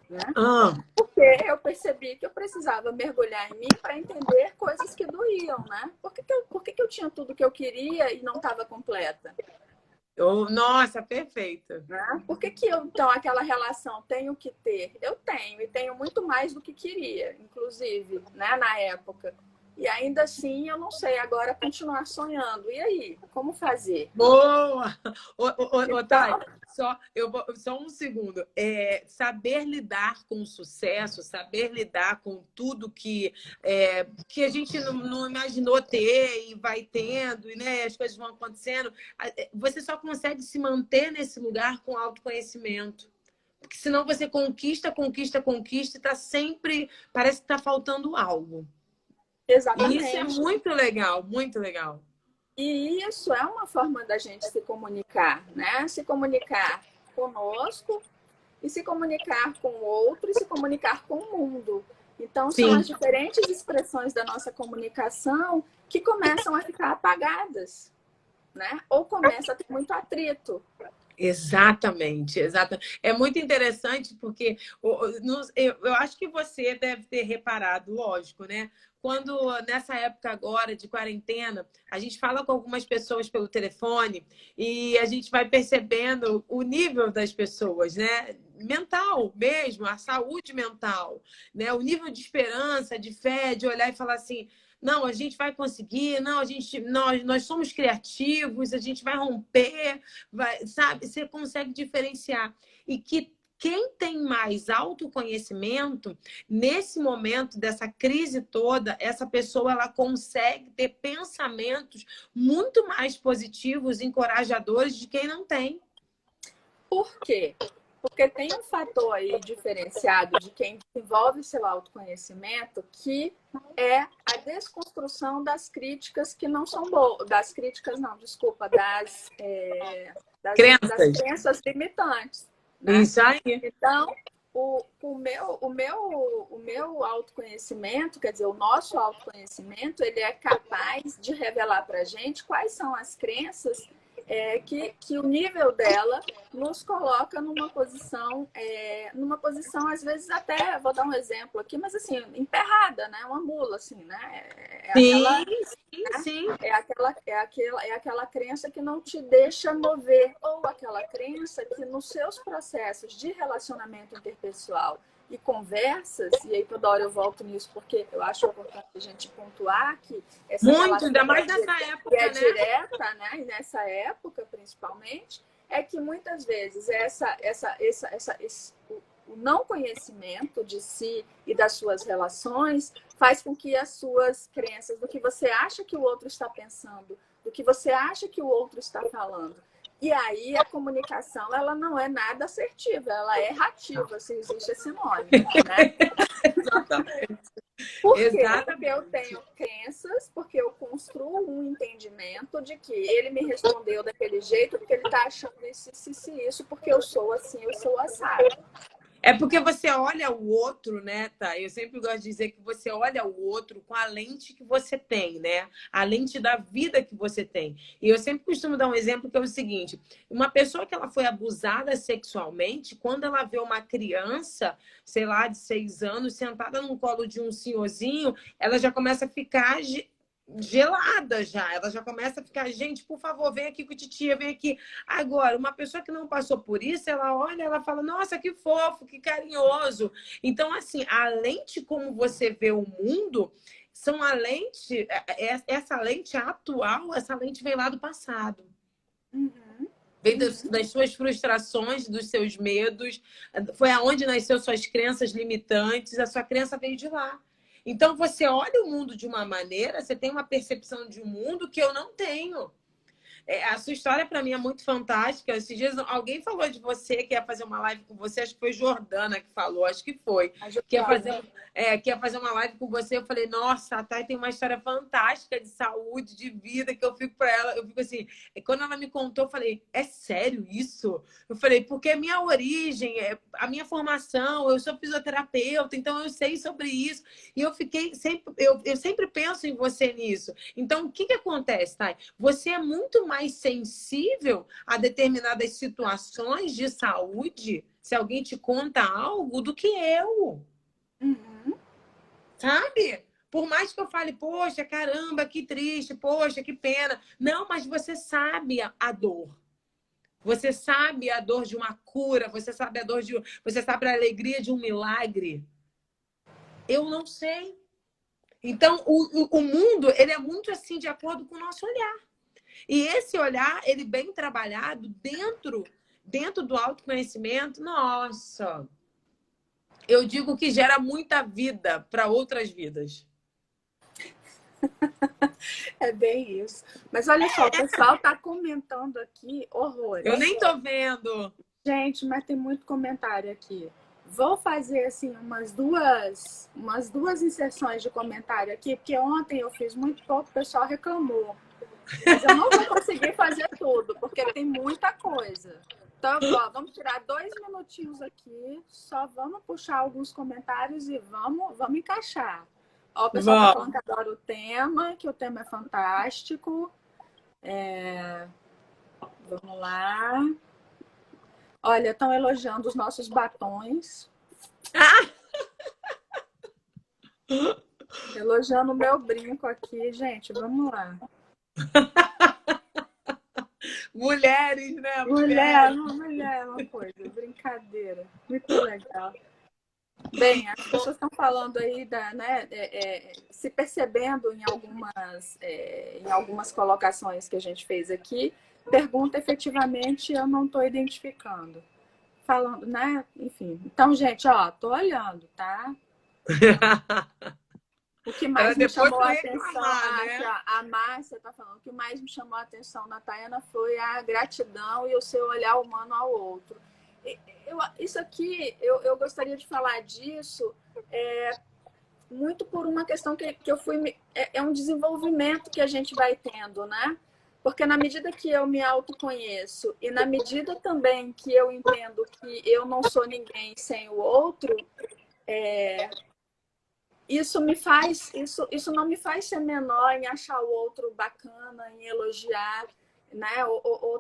Né? Ah, Porque eu percebi que eu precisava mergulhar em mim para entender coisas que doíam, né? Por que eu tinha tudo que eu queria e não estava completa? nossa, perfeito. Né? Por que eu, então, aquela relação tenho que ter? Eu tenho, e tenho muito mais do que queria, inclusive, né, na época. E ainda assim, eu não sei agora continuar sonhando. E aí, como fazer? Boa! Thay, Então, só um segundo. Saber lidar com o sucesso, saber lidar com tudo que a gente não imaginou ter e vai tendo, e né, as coisas vão acontecendo. Você só consegue se manter nesse lugar com autoconhecimento. Porque senão você conquista, conquista, conquista e tá sempre. Parece que tá faltando algo. E isso é exatamente. muito legal, muito legal. E isso é uma forma da gente se comunicar, né? Se comunicar conosco e se comunicar com o outro e se comunicar com o mundo. Então, são Sim. as diferentes expressões da nossa comunicação que começam a ficar apagadas, né? Ou começa a ter muito atrito. Exatamente, exatamente. É muito interessante porque eu acho que você deve ter reparado, lógico, né? Quando nessa época agora de quarentena, a gente fala com algumas pessoas pelo telefone e a gente vai percebendo o nível das pessoas, né? Mental mesmo, a saúde mental, né? O nível de esperança, de fé, de olhar e falar assim, não, a gente vai conseguir, não, nós somos criativos, a gente vai romper, sabe? Você consegue diferenciar. E que quem tem mais autoconhecimento, nesse momento dessa crise toda, essa pessoa ela consegue ter pensamentos muito mais positivos, encorajadores de quem não tem. Por quê? Porque tem um fator aí diferenciado de quem desenvolve seu autoconhecimento, que é a desconstrução das críticas que não são boas. Das críticas, não, desculpa, das crenças limitantes. Né? Isso aí. Então, o meu autoconhecimento, quer dizer, o nosso autoconhecimento, ele é capaz de revelar para a gente quais são as crenças que o nível dela nos coloca numa posição, às vezes até, vou dar um exemplo aqui, mas assim, emperrada, né? Uma mula, assim, né? Sim. É aquela crença que não te deixa mover, ou aquela crença que nos seus processos de relacionamento interpessoal e conversas, e aí toda hora eu volto nisso porque eu acho importante a gente pontuar que essa muito, ainda mais nessa época, né? direta, né? E nessa época, principalmente, é que muitas vezes o não conhecimento de si e das suas relações faz com que as suas crenças, do que você acha que o outro está pensando, do que você acha que o outro está falando. E aí a comunicação, ela não é nada assertiva, ela é errativa, se existe esse nome, né? Exatamente. Por quê? Porque eu tenho crenças, porque eu construo um entendimento de que ele me respondeu daquele jeito, porque ele está achando isso, porque eu sou assim, eu sou assado. É porque você olha o outro, né, tá? Eu sempre gosto de dizer que você olha o outro com a lente que você tem, né? A lente da vida que você tem. E eu sempre costumo dar um exemplo que é o seguinte: uma pessoa que ela foi abusada sexualmente, quando ela vê uma criança, sei lá, de 6 anos, sentada no colo de um senhorzinho, ela já começa a ficar gelada já, ela já começa a ficar, gente, por favor, vem aqui com a titia, vem aqui. Agora, uma pessoa que não passou por isso, ela olha, ela fala, nossa, que fofo, que carinhoso. Então, assim, a lente como você vê o mundo, são a lente, essa lente atual, essa lente vem lá do passado. Vem das suas frustrações, dos seus medos, foi aonde nasceu suas crenças limitantes, a sua crença veio de lá. Então, você olha o mundo de uma maneira, você tem uma percepção de um mundo que eu não tenho. A sua história para mim é muito fantástica. Esses dias alguém falou de você que ia fazer uma live com você, acho que foi Jordana que falou, acho que foi. Que ia fazer uma live com você. Eu falei, nossa, a Thay tem uma história fantástica de saúde, de vida, que eu fico para ela, eu fico assim, quando ela me contou, eu falei, é sério isso? Eu falei, porque a minha origem, a minha formação, eu sou fisioterapeuta, então eu sei sobre isso. E eu fiquei sempre, eu sempre penso em você nisso. Então, o que acontece, Thay? Você é muito mais sensível a determinadas situações de saúde, se alguém te conta algo, do que eu. Uhum. Sabe? Por mais que eu fale, poxa, caramba, que triste, poxa, que pena. Não, mas você sabe a dor. Você sabe a dor de uma cura, você sabe você sabe a alegria de um milagre. Eu não sei. Então, o mundo, ele é muito assim, de acordo com o nosso olhar. E esse olhar, ele bem trabalhado dentro do autoconhecimento, nossa, eu digo que gera muita vida para outras vidas. É bem isso. Mas olha só, o pessoal tá comentando aqui horrores. Eu nem tô vendo. Gente, mas tem muito comentário aqui. Vou fazer assim umas duas inserções de comentário aqui, porque ontem eu fiz muito pouco, o pessoal reclamou. Mas eu não vou conseguir fazer tudo, porque tem muita coisa. Então, ó, vamos tirar 2 minutinhos aqui, só vamos puxar alguns comentários e vamos encaixar. Ó, o pessoal tá falando que adora o tema, que o tema é fantástico. Vamos lá. Olha, estão elogiando os nossos batons. Elogiando o meu brinco aqui, gente. Vamos lá. Mulheres, né? Mulher é uma coisa. Brincadeira. Muito legal. Bem, as pessoas estão falando aí, se percebendo em algumas colocações que a gente fez aqui. Pergunta, efetivamente, eu não estou identificando. Falando, né? Enfim. Então, gente, ó, tô olhando, tá? O que mais me chamou a atenção, né? a Márcia tá falando, o que mais me chamou a atenção na Tayana foi a gratidão e o seu olhar humano ao outro. Isso aqui, eu gostaria de falar disso muito por uma questão que eu fui... É um desenvolvimento que a gente vai tendo, né? Porque na medida que eu me autoconheço e na medida também que eu entendo que eu não sou ninguém sem o outro, isso não me faz ser menor em achar o outro bacana, em elogiar, né? Ou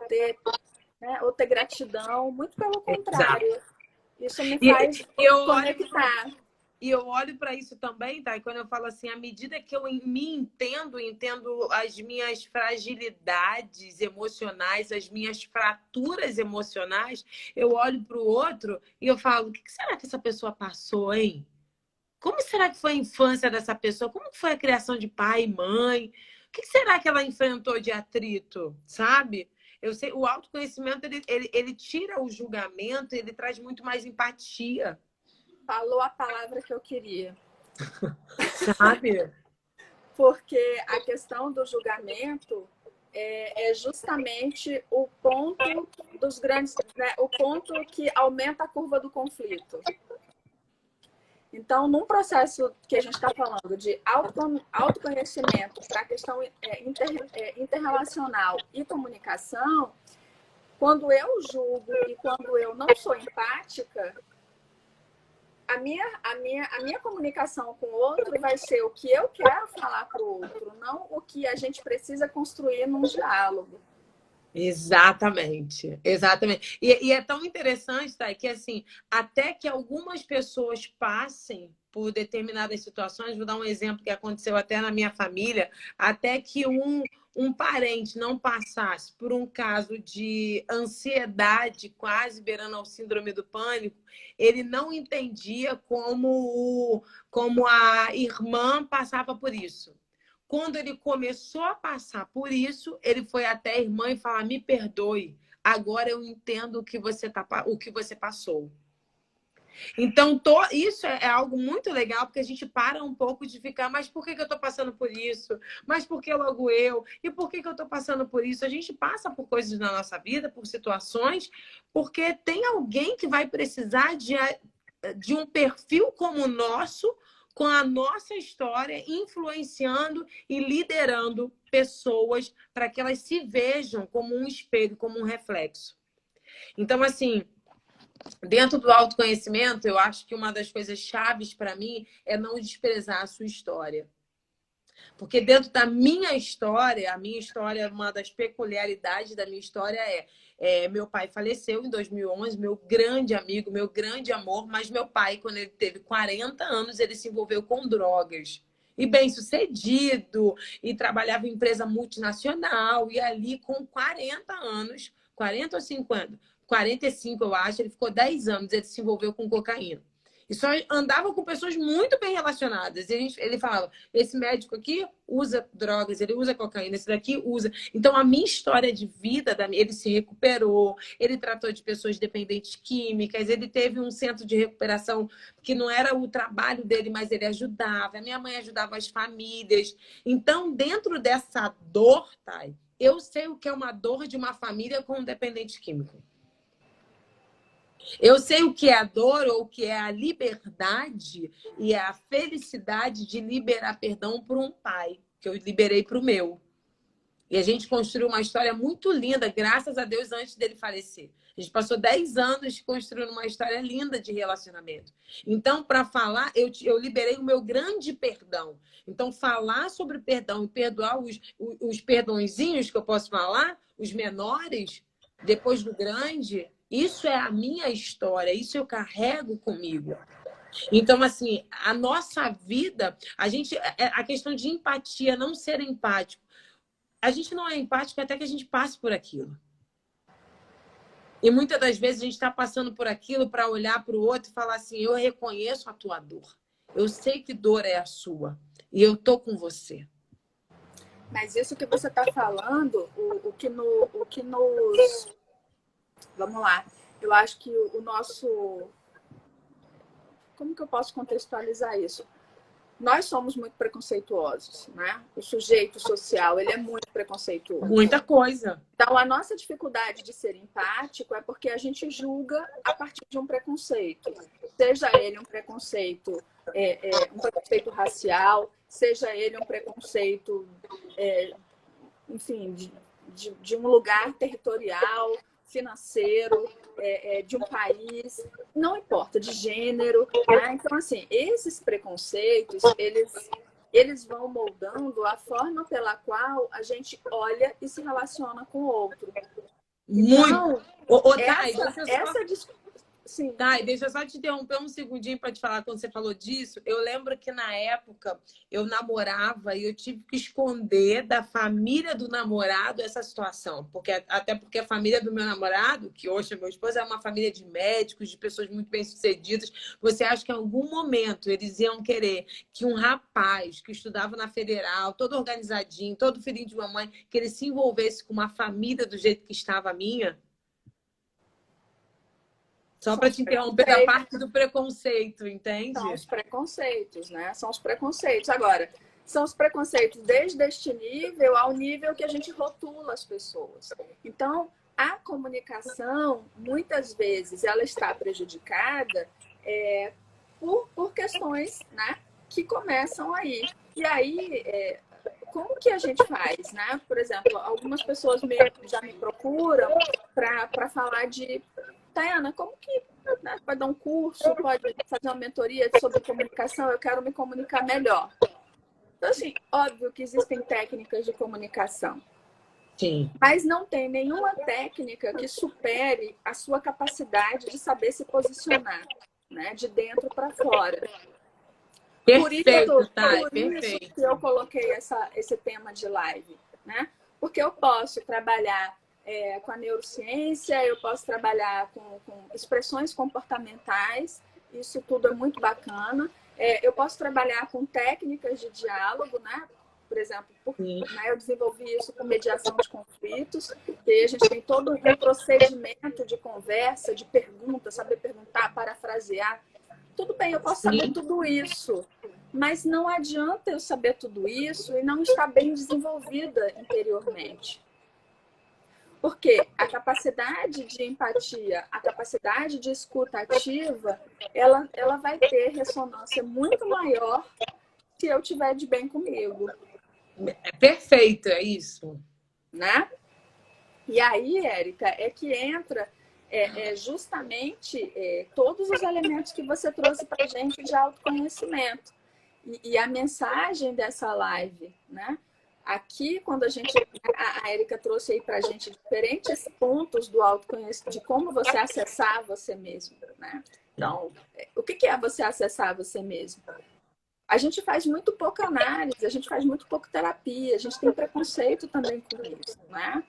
ter gratidão. Muito pelo contrário. Exato. Isso me faz conectar. E eu olho para isso também, tá? E quando eu falo assim, à medida que eu me entendo as minhas fragilidades emocionais, as minhas fraturas emocionais, eu olho para o outro e eu falo, o que será que essa pessoa passou, hein? Como será que foi a infância dessa pessoa? Como foi a criação de pai e mãe? O que será que ela enfrentou de atrito, sabe? Eu sei, o autoconhecimento, ele tira o julgamento, ele traz muito mais empatia. Falou a palavra que eu queria. Sabe? Porque a questão do julgamento é justamente o ponto dos grandes, né? O ponto que aumenta a curva do conflito. Então, num processo que a gente está falando de autoconhecimento para a questão interrelacional e comunicação, quando eu julgo e quando eu não sou empática, a minha comunicação com o outro vai ser o que eu quero falar para o outro, não o que a gente precisa construir num diálogo. Exatamente, exatamente. E é tão interessante, tá, que assim, até que algumas pessoas passem por determinadas situações, vou dar um exemplo que aconteceu até na minha família, até que um parente não passasse por um caso de ansiedade quase beirando ao síndrome do pânico, ele não entendia como a irmã passava por isso. Quando ele começou a passar por isso, ele foi até a irmã e falou, me perdoe, agora eu entendo o que você passou. Então, isso é algo muito legal, porque a gente para um pouco de ficar, mas por que eu estou passando por isso? Mas por que logo eu? E por que eu estou passando por isso? A gente passa por coisas na nossa vida, por situações, porque tem alguém que vai precisar de um perfil como o nosso, com a nossa história, influenciando e liderando pessoas para que elas se vejam como um espelho, como um reflexo. Então, assim, dentro do autoconhecimento, eu acho que uma das coisas chaves para mim é não desprezar a sua história. Porque dentro da minha história, uma das peculiaridades da minha história meu pai faleceu em 2011, meu grande amigo, meu grande amor, mas meu pai, quando ele teve 40 anos, ele se envolveu com drogas. E bem-sucedido, e trabalhava em empresa multinacional, e ali com 40 anos, 40 ou 50, 45 eu acho, ele ficou 10 anos, ele se envolveu com cocaína. E só andava com pessoas muito bem relacionadas. Ele falava, esse médico aqui usa drogas, ele usa cocaína, esse daqui usa. Então, a minha história de vida, ele se recuperou, ele tratou de pessoas dependentes químicas, ele teve um centro de recuperação que não era o trabalho dele, mas ele ajudava. A minha mãe ajudava as famílias. Então, dentro dessa dor, Thay, eu sei o que é uma dor de uma família com um dependente químico. Eu sei o que é a dor ou o que é a liberdade e a felicidade de liberar perdão por um pai, que eu liberei para o meu. E a gente construiu uma história muito linda, graças a Deus, antes dele falecer. A gente passou 10 anos construindo uma história linda de relacionamento. Então, para falar, eu liberei o meu grande perdão. Então, falar sobre perdão e perdoar os perdõezinhos que eu posso falar, os menores, depois do grande... Isso é a minha história, isso eu carrego comigo. Então, assim, a nossa vida, a questão de empatia, não ser empático. A gente não é empático até que a gente passe por aquilo. E muitas das vezes a gente está passando por aquilo para olhar para o outro e falar assim, eu reconheço a tua dor. Eu sei que dor é a sua. E eu tô com você. Mas isso que você está falando, o que nos... Vamos lá. Eu acho que o nosso... Como que eu posso contextualizar isso? Nós somos muito preconceituosos, né? O sujeito social, ele é muito preconceituoso. Muita coisa. Então, a nossa dificuldade de ser empático é porque a gente julga a partir de um preconceito. Seja ele um preconceito racial, seja ele um preconceito, enfim, de um lugar territorial, financeiro, de um país, não importa, de gênero. Né? Então, assim, esses preconceitos, eles vão moldando a forma pela qual a gente olha e se relaciona com o outro. Muito! Então, Sim. Tá, e deixa eu só te interromper um segundinho para te falar quando você falou disso. Eu lembro que na época eu namorava e eu tive que esconder da família do namorado essa situação. Até porque a família do meu namorado, que hoje é meu esposo, é uma família de médicos, de pessoas muito bem-sucedidas. Você acha que em algum momento eles iam querer que um rapaz que estudava na Federal, todo organizadinho, todo filhinho de mamãe, que ele se envolvesse com uma família do jeito que estava a minha? Só para te interromper da parte do preconceito, entende? São os preconceitos, né? São os preconceitos. Agora, são os preconceitos desde este nível ao nível que a gente rotula as pessoas. Então, a comunicação, muitas vezes, ela está prejudicada por questões, né, que começam aí. E aí, como que a gente faz, né? Por exemplo, algumas pessoas já me procuram para falar de... Tayana, como que pode dar um curso, pode fazer uma mentoria sobre comunicação? Eu quero me comunicar melhor. Então, assim, óbvio que existem técnicas de comunicação. Sim. Mas não tem nenhuma técnica que supere a sua capacidade de saber se posicionar, né? De dentro para fora. Perfeito, por perfeito. isso que eu coloquei esse tema de live, né? Porque eu posso trabalhar com a neurociência, eu posso trabalhar com expressões comportamentais, isso tudo é muito bacana. Eu posso trabalhar com técnicas de diálogo, né? por exemplo, Sim. né, eu desenvolvi isso com mediação de conflitos, e aí a gente tem todo um procedimento de conversa, de pergunta, saber perguntar, parafrasear. Tudo bem, eu posso saber tudo isso, mas não adianta eu saber tudo isso e não estar bem desenvolvida interiormente. Porque a capacidade de empatia, a capacidade de escuta ativa, ela vai ter ressonância muito maior se eu estiver de bem comigo. É perfeito, é isso. Né? E aí, Érica, é que entra justamente todos os elementos que você trouxe para a gente de autoconhecimento. E a mensagem dessa live, né? Aqui, quando a Érica trouxe aí para a gente diferentes pontos do autoconhecimento, de como você acessar você mesmo, né? Então, o que é você acessar você mesmo? A gente faz muito pouca análise, a gente faz muito pouco terapia, a gente tem preconceito também com isso, né?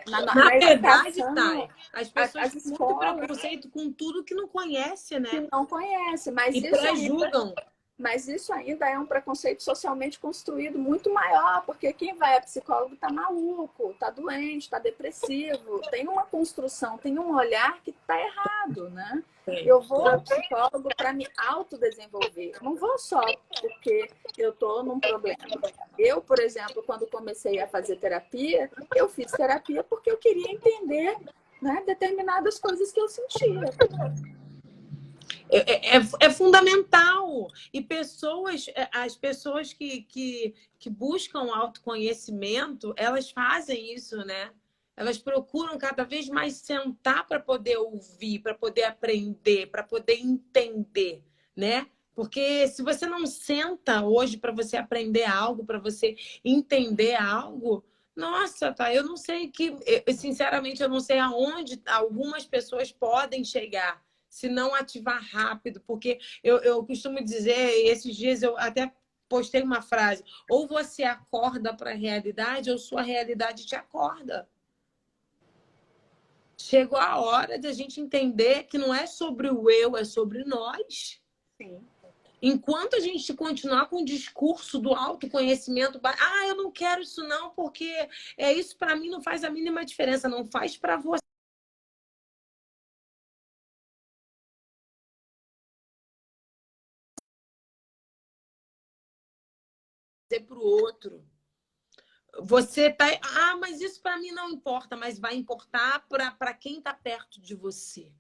Na verdade, Thay, as pessoas as têm escolas, muito preconceito com tudo que não conhece, né? que não conhece, mas E pré-julgam. Mas isso ainda é um preconceito socialmente construído muito maior, porque quem vai a psicólogo está maluco, está doente, está depressivo, tem uma construção, tem um olhar que está errado, né? Eu vou ao psicólogo para me autodesenvolver, não vou só porque eu estou num problema. Eu, por exemplo, quando comecei a fazer terapia, eu fiz terapia porque eu queria entender, né, determinadas coisas que eu sentia. É fundamental. E as pessoas que buscam autoconhecimento, elas fazem isso, né? Elas procuram cada vez mais sentar para poder ouvir, para poder aprender, para poder entender, né? Porque se você não senta hoje para você aprender algo, para você entender algo, nossa, tá, eu não sei sinceramente, eu não sei aonde algumas pessoas podem chegar se não ativar rápido, porque eu costumo dizer, esses dias eu até postei uma frase, ou você acorda para a realidade, ou sua realidade te acorda. Chegou a hora de a gente entender que não é sobre o eu, é sobre nós. Sim. Enquanto a gente continuar com o discurso do autoconhecimento, eu não quero isso não, porque isso para mim não faz a mínima diferença, não faz para você. Para o outro. Você tá. Mas isso para mim não importa, mas vai importar para quem está perto de você.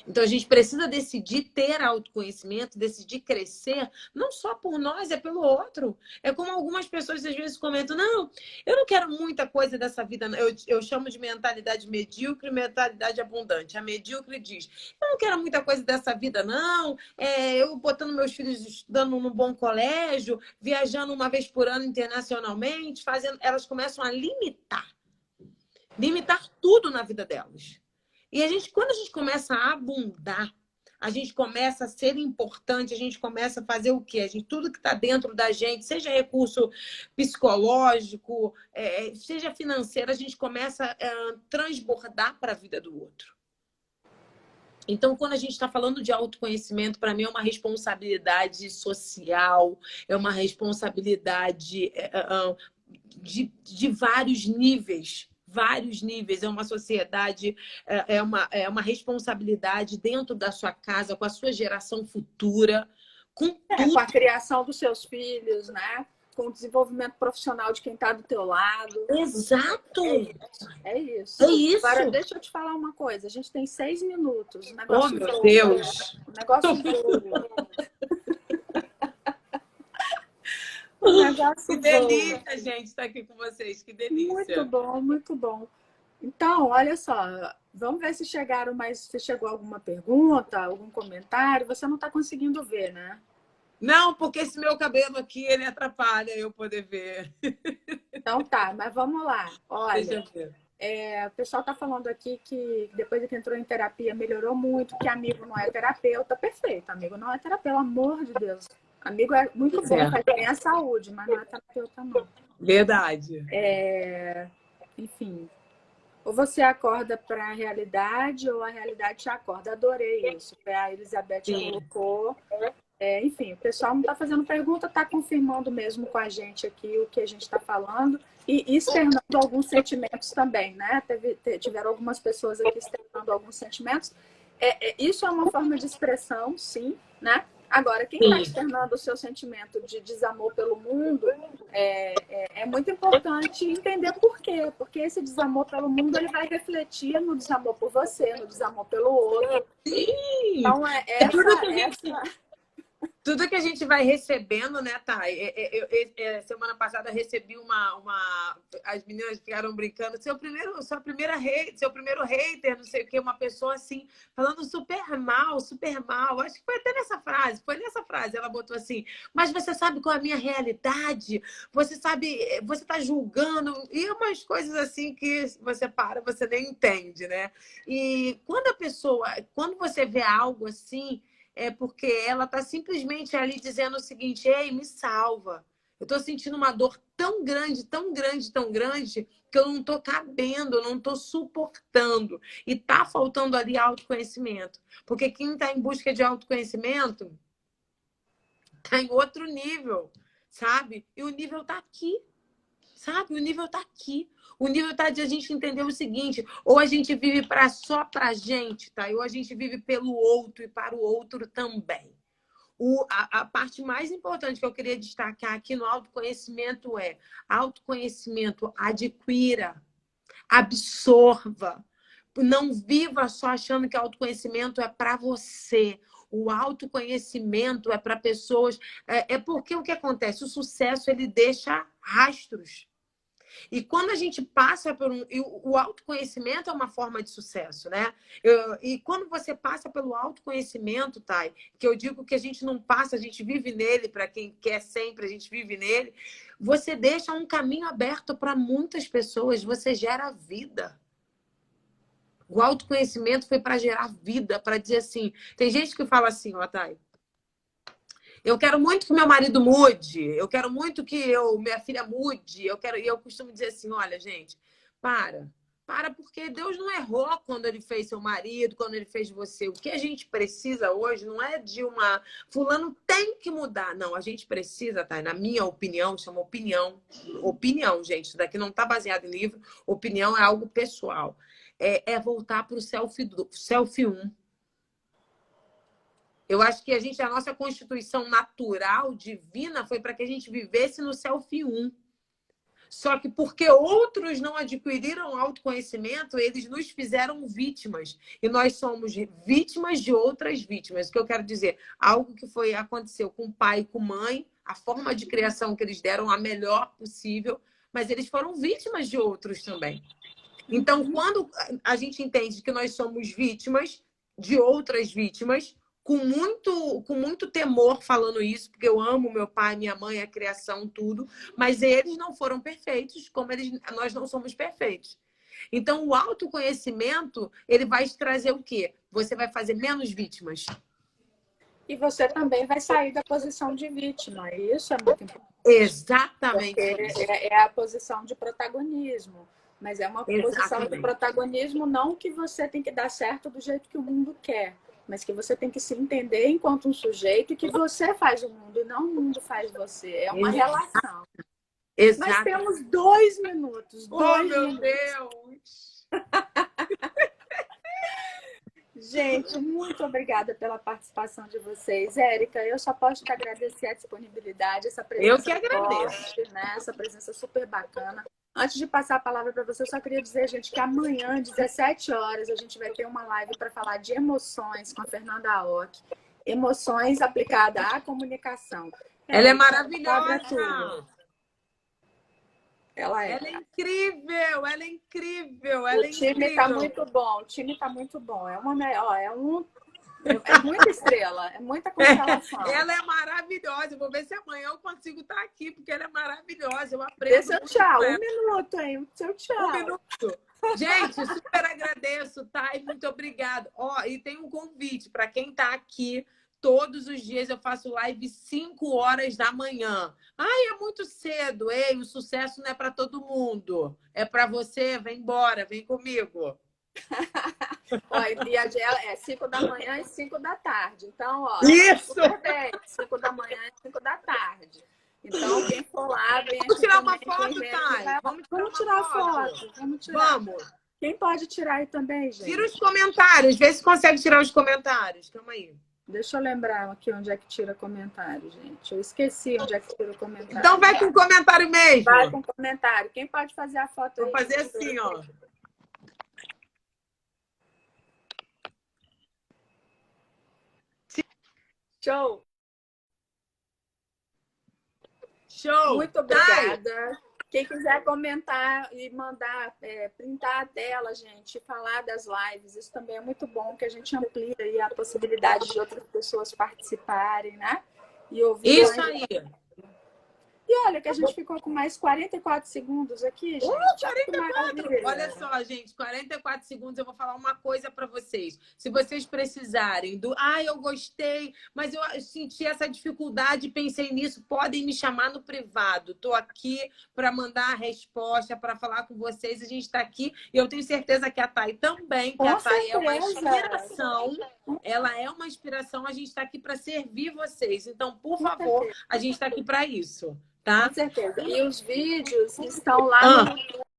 Então a gente precisa decidir ter autoconhecimento, decidir crescer, não só por nós, é pelo outro. É como algumas pessoas às vezes comentam: não, eu não quero muita coisa dessa vida. Eu chamo de mentalidade medíocre e mentalidade abundante. A medíocre diz: eu não quero muita coisa dessa vida, não. Eu botando meus filhos estudando num bom colégio, viajando uma vez por ano internacionalmente, elas começam a limitar tudo na vida delas. E quando a gente começa a abundar, a gente começa a ser importante, a gente começa a fazer o quê? Tudo que está dentro da gente, seja recurso psicológico, seja financeiro, a gente começa a transbordar para a vida do outro. Então, quando a gente está falando de autoconhecimento, para mim é uma responsabilidade social, é uma responsabilidade de vários níveis. É uma sociedade, é uma responsabilidade dentro da sua casa, com a sua geração futura, com a criação dos seus filhos, né? Com o desenvolvimento profissional de quem está do teu lado. Exato! É isso. Agora, deixa eu te falar uma coisa. A gente tem 6 minutos. Oh, meu Deus! O negócio voa. Que delícia, gente, estar aqui com vocês. Que delícia. Muito bom, muito bom. Então, olha só, vamos ver se chegou alguma pergunta, algum comentário. Você não está conseguindo ver, né? Não, porque esse meu cabelo aqui, ele atrapalha eu poder ver. Então tá, mas vamos lá. Olha, deixa eu ver. O pessoal está falando aqui que depois que entrou em terapia melhorou muito, que amigo não é terapeuta. Perfeito, amigo não é terapeuta, pelo amor de Deus. Amigo é muito bom, faz bem a saúde, mas não é terapeuta, não. Verdade. Enfim, ou você acorda para a realidade ou a realidade te acorda. Adorei isso. A Elizabeth colocou. Enfim, o pessoal não está fazendo pergunta, está confirmando mesmo com a gente aqui o que a gente está falando e externando alguns sentimentos também, né? Tiveram algumas pessoas aqui externando alguns sentimentos. Isso é uma forma de expressão, sim, né? Agora, quem está externando o seu sentimento de desamor pelo mundo, é muito importante entender por quê. Porque esse desamor pelo mundo ele vai refletir no desamor por você, no desamor pelo outro. Sim! Então, Tudo que a gente vai recebendo, né, Thay? Semana passada eu recebi As meninas ficaram brincando. Seu primeiro hater, não sei o quê, uma pessoa assim, falando super mal, super mal. Acho que foi até nessa frase, ela botou assim, mas você sabe qual é a minha realidade? Você sabe, você tá julgando, e umas coisas assim que você nem entende, né? E quando você vê algo assim, é porque ela está simplesmente ali dizendo o seguinte: ei, me salva. Eu estou sentindo uma dor tão grande, tão grande, tão grande, que eu não estou cabendo, eu não estou suportando. E está faltando ali autoconhecimento. Porque quem está em busca de autoconhecimento está em outro nível, sabe? E o nível está aqui, sabe? O nível está aqui. O nível está de a gente entender o seguinte: ou a gente vive só para a gente, tá? Ou a gente vive pelo outro e para o outro também. A parte mais importante que eu queria destacar aqui no autoconhecimento é: autoconhecimento adquira, absorva. Não viva só achando que autoconhecimento é para você. O autoconhecimento é para pessoas. Porque o que acontece? O sucesso ele deixa rastros. E quando a gente passa por o autoconhecimento é uma forma de sucesso, né? E quando você passa pelo autoconhecimento, Thay, que eu digo que a gente não passa, a gente vive nele, para quem quer sempre, a gente vive nele, você deixa um caminho aberto para muitas pessoas, você gera vida. O autoconhecimento foi para gerar vida, para dizer assim. Tem gente que fala assim, ó, Thay, eu quero muito que meu marido mude, eu quero muito que minha filha mude, e eu costumo dizer assim: olha, gente, para, porque Deus não errou quando ele fez seu marido, quando ele fez você. O que a gente precisa hoje não é de fulano tem que mudar. Não, a gente precisa, tá? Na minha opinião, chama opinião. Opinião, gente, isso daqui não tá baseado em livro, opinião é algo pessoal. É voltar para o selfie 1. Eu acho que a nossa constituição natural, divina, foi para que a gente vivesse no selfie 1. Só que porque outros não adquiriram autoconhecimento, eles nos fizeram vítimas. E nós somos vítimas de outras vítimas. O que eu quero dizer? Algo que aconteceu com o pai e com mãe, a forma de criação que eles deram a melhor possível, mas eles foram vítimas de outros também. Então, quando a gente entende que nós somos vítimas de outras vítimas, com muito temor falando isso, porque eu amo meu pai, minha mãe, a criação, tudo, mas eles não foram perfeitos, como nós não somos perfeitos. Então, o autoconhecimento, ele vai te trazer o quê? Você vai fazer menos vítimas. E você também vai sair da posição de vítima. E isso é muito importante. Exatamente. É a posição de protagonismo. Mas é uma posição de protagonismo não que você tem que dar certo do jeito que o mundo quer, mas que você tem que se entender enquanto um sujeito e que você faz o mundo e não o mundo faz você. É uma relação. Exato. Nós temos 2 minutos. Meu Deus! Gente, muito obrigada pela participação de vocês. Érica, eu só posso te agradecer a disponibilidade, essa presença. Eu que agradeço. Forte, né? Essa presença super bacana. Antes de passar a palavra para você, eu só queria dizer, gente, que amanhã, 17 horas, a gente vai ter uma live para falar de emoções com a Fernanda Aoki. Emoções aplicadas à comunicação. Ela é maravilhosa! Ela é incrível, o time está muito bom, o time está muito bom. É muita estrela, é muita constelação. Ela é maravilhosa. Eu vou ver se amanhã eu consigo estar aqui, porque ela é maravilhosa. Eu aprendo. Seu tchau, 1 minuto aí, o seu tchau. 1 minuto. Gente, super agradeço, tá? E muito obrigada. E tem um convite para quem está aqui. Todos os dias eu faço live 5 horas da manhã. Ai, é muito cedo. Ei, o sucesso não é para todo mundo. É para você. Vem embora, vem comigo. Ó, e a Gela é 5 da manhã e 5 da tarde. Então, ó, Isso! super bem, 5 da manhã e 5 da tarde. Então, quem for lá, vem Vamos aqui tirar uma também. foto, Quem vem Thay? vai... Vamos tirar uma foto. Vamos tirar. Vamos. Quem pode tirar aí também, gente? Tira os comentários. Vê se consegue tirar os comentários. Calma aí. Deixa eu lembrar aqui onde é que tira comentário, gente. Eu esqueci onde é que tira o comentário. Então vai com comentário mesmo. Vai com comentário. Quem pode fazer a foto aí? Vou fazer assim, ó. Show! Show! Muito obrigada. Quem quiser comentar e mandar, printar a tela, gente, falar das lives, isso também é muito bom, que a gente amplia aí a possibilidade de outras pessoas participarem, né? E ouvir. Isso aí. E olha que a gente ficou com mais 44 segundos aqui, gente. 44. Olha só, gente, 44 segundos. Eu vou falar uma coisa para vocês. Se vocês precisarem do... eu gostei, mas eu senti essa dificuldade, pensei nisso, podem me chamar no privado. Estou aqui para mandar a resposta, para falar com vocês. A gente está aqui e eu tenho certeza que a Thay também, que a Thay é uma inspiração. Ela é uma inspiração. A gente está aqui para servir vocês. Então, por favor, a gente está aqui para isso. Tá? Com certeza. E os vídeos estão lá no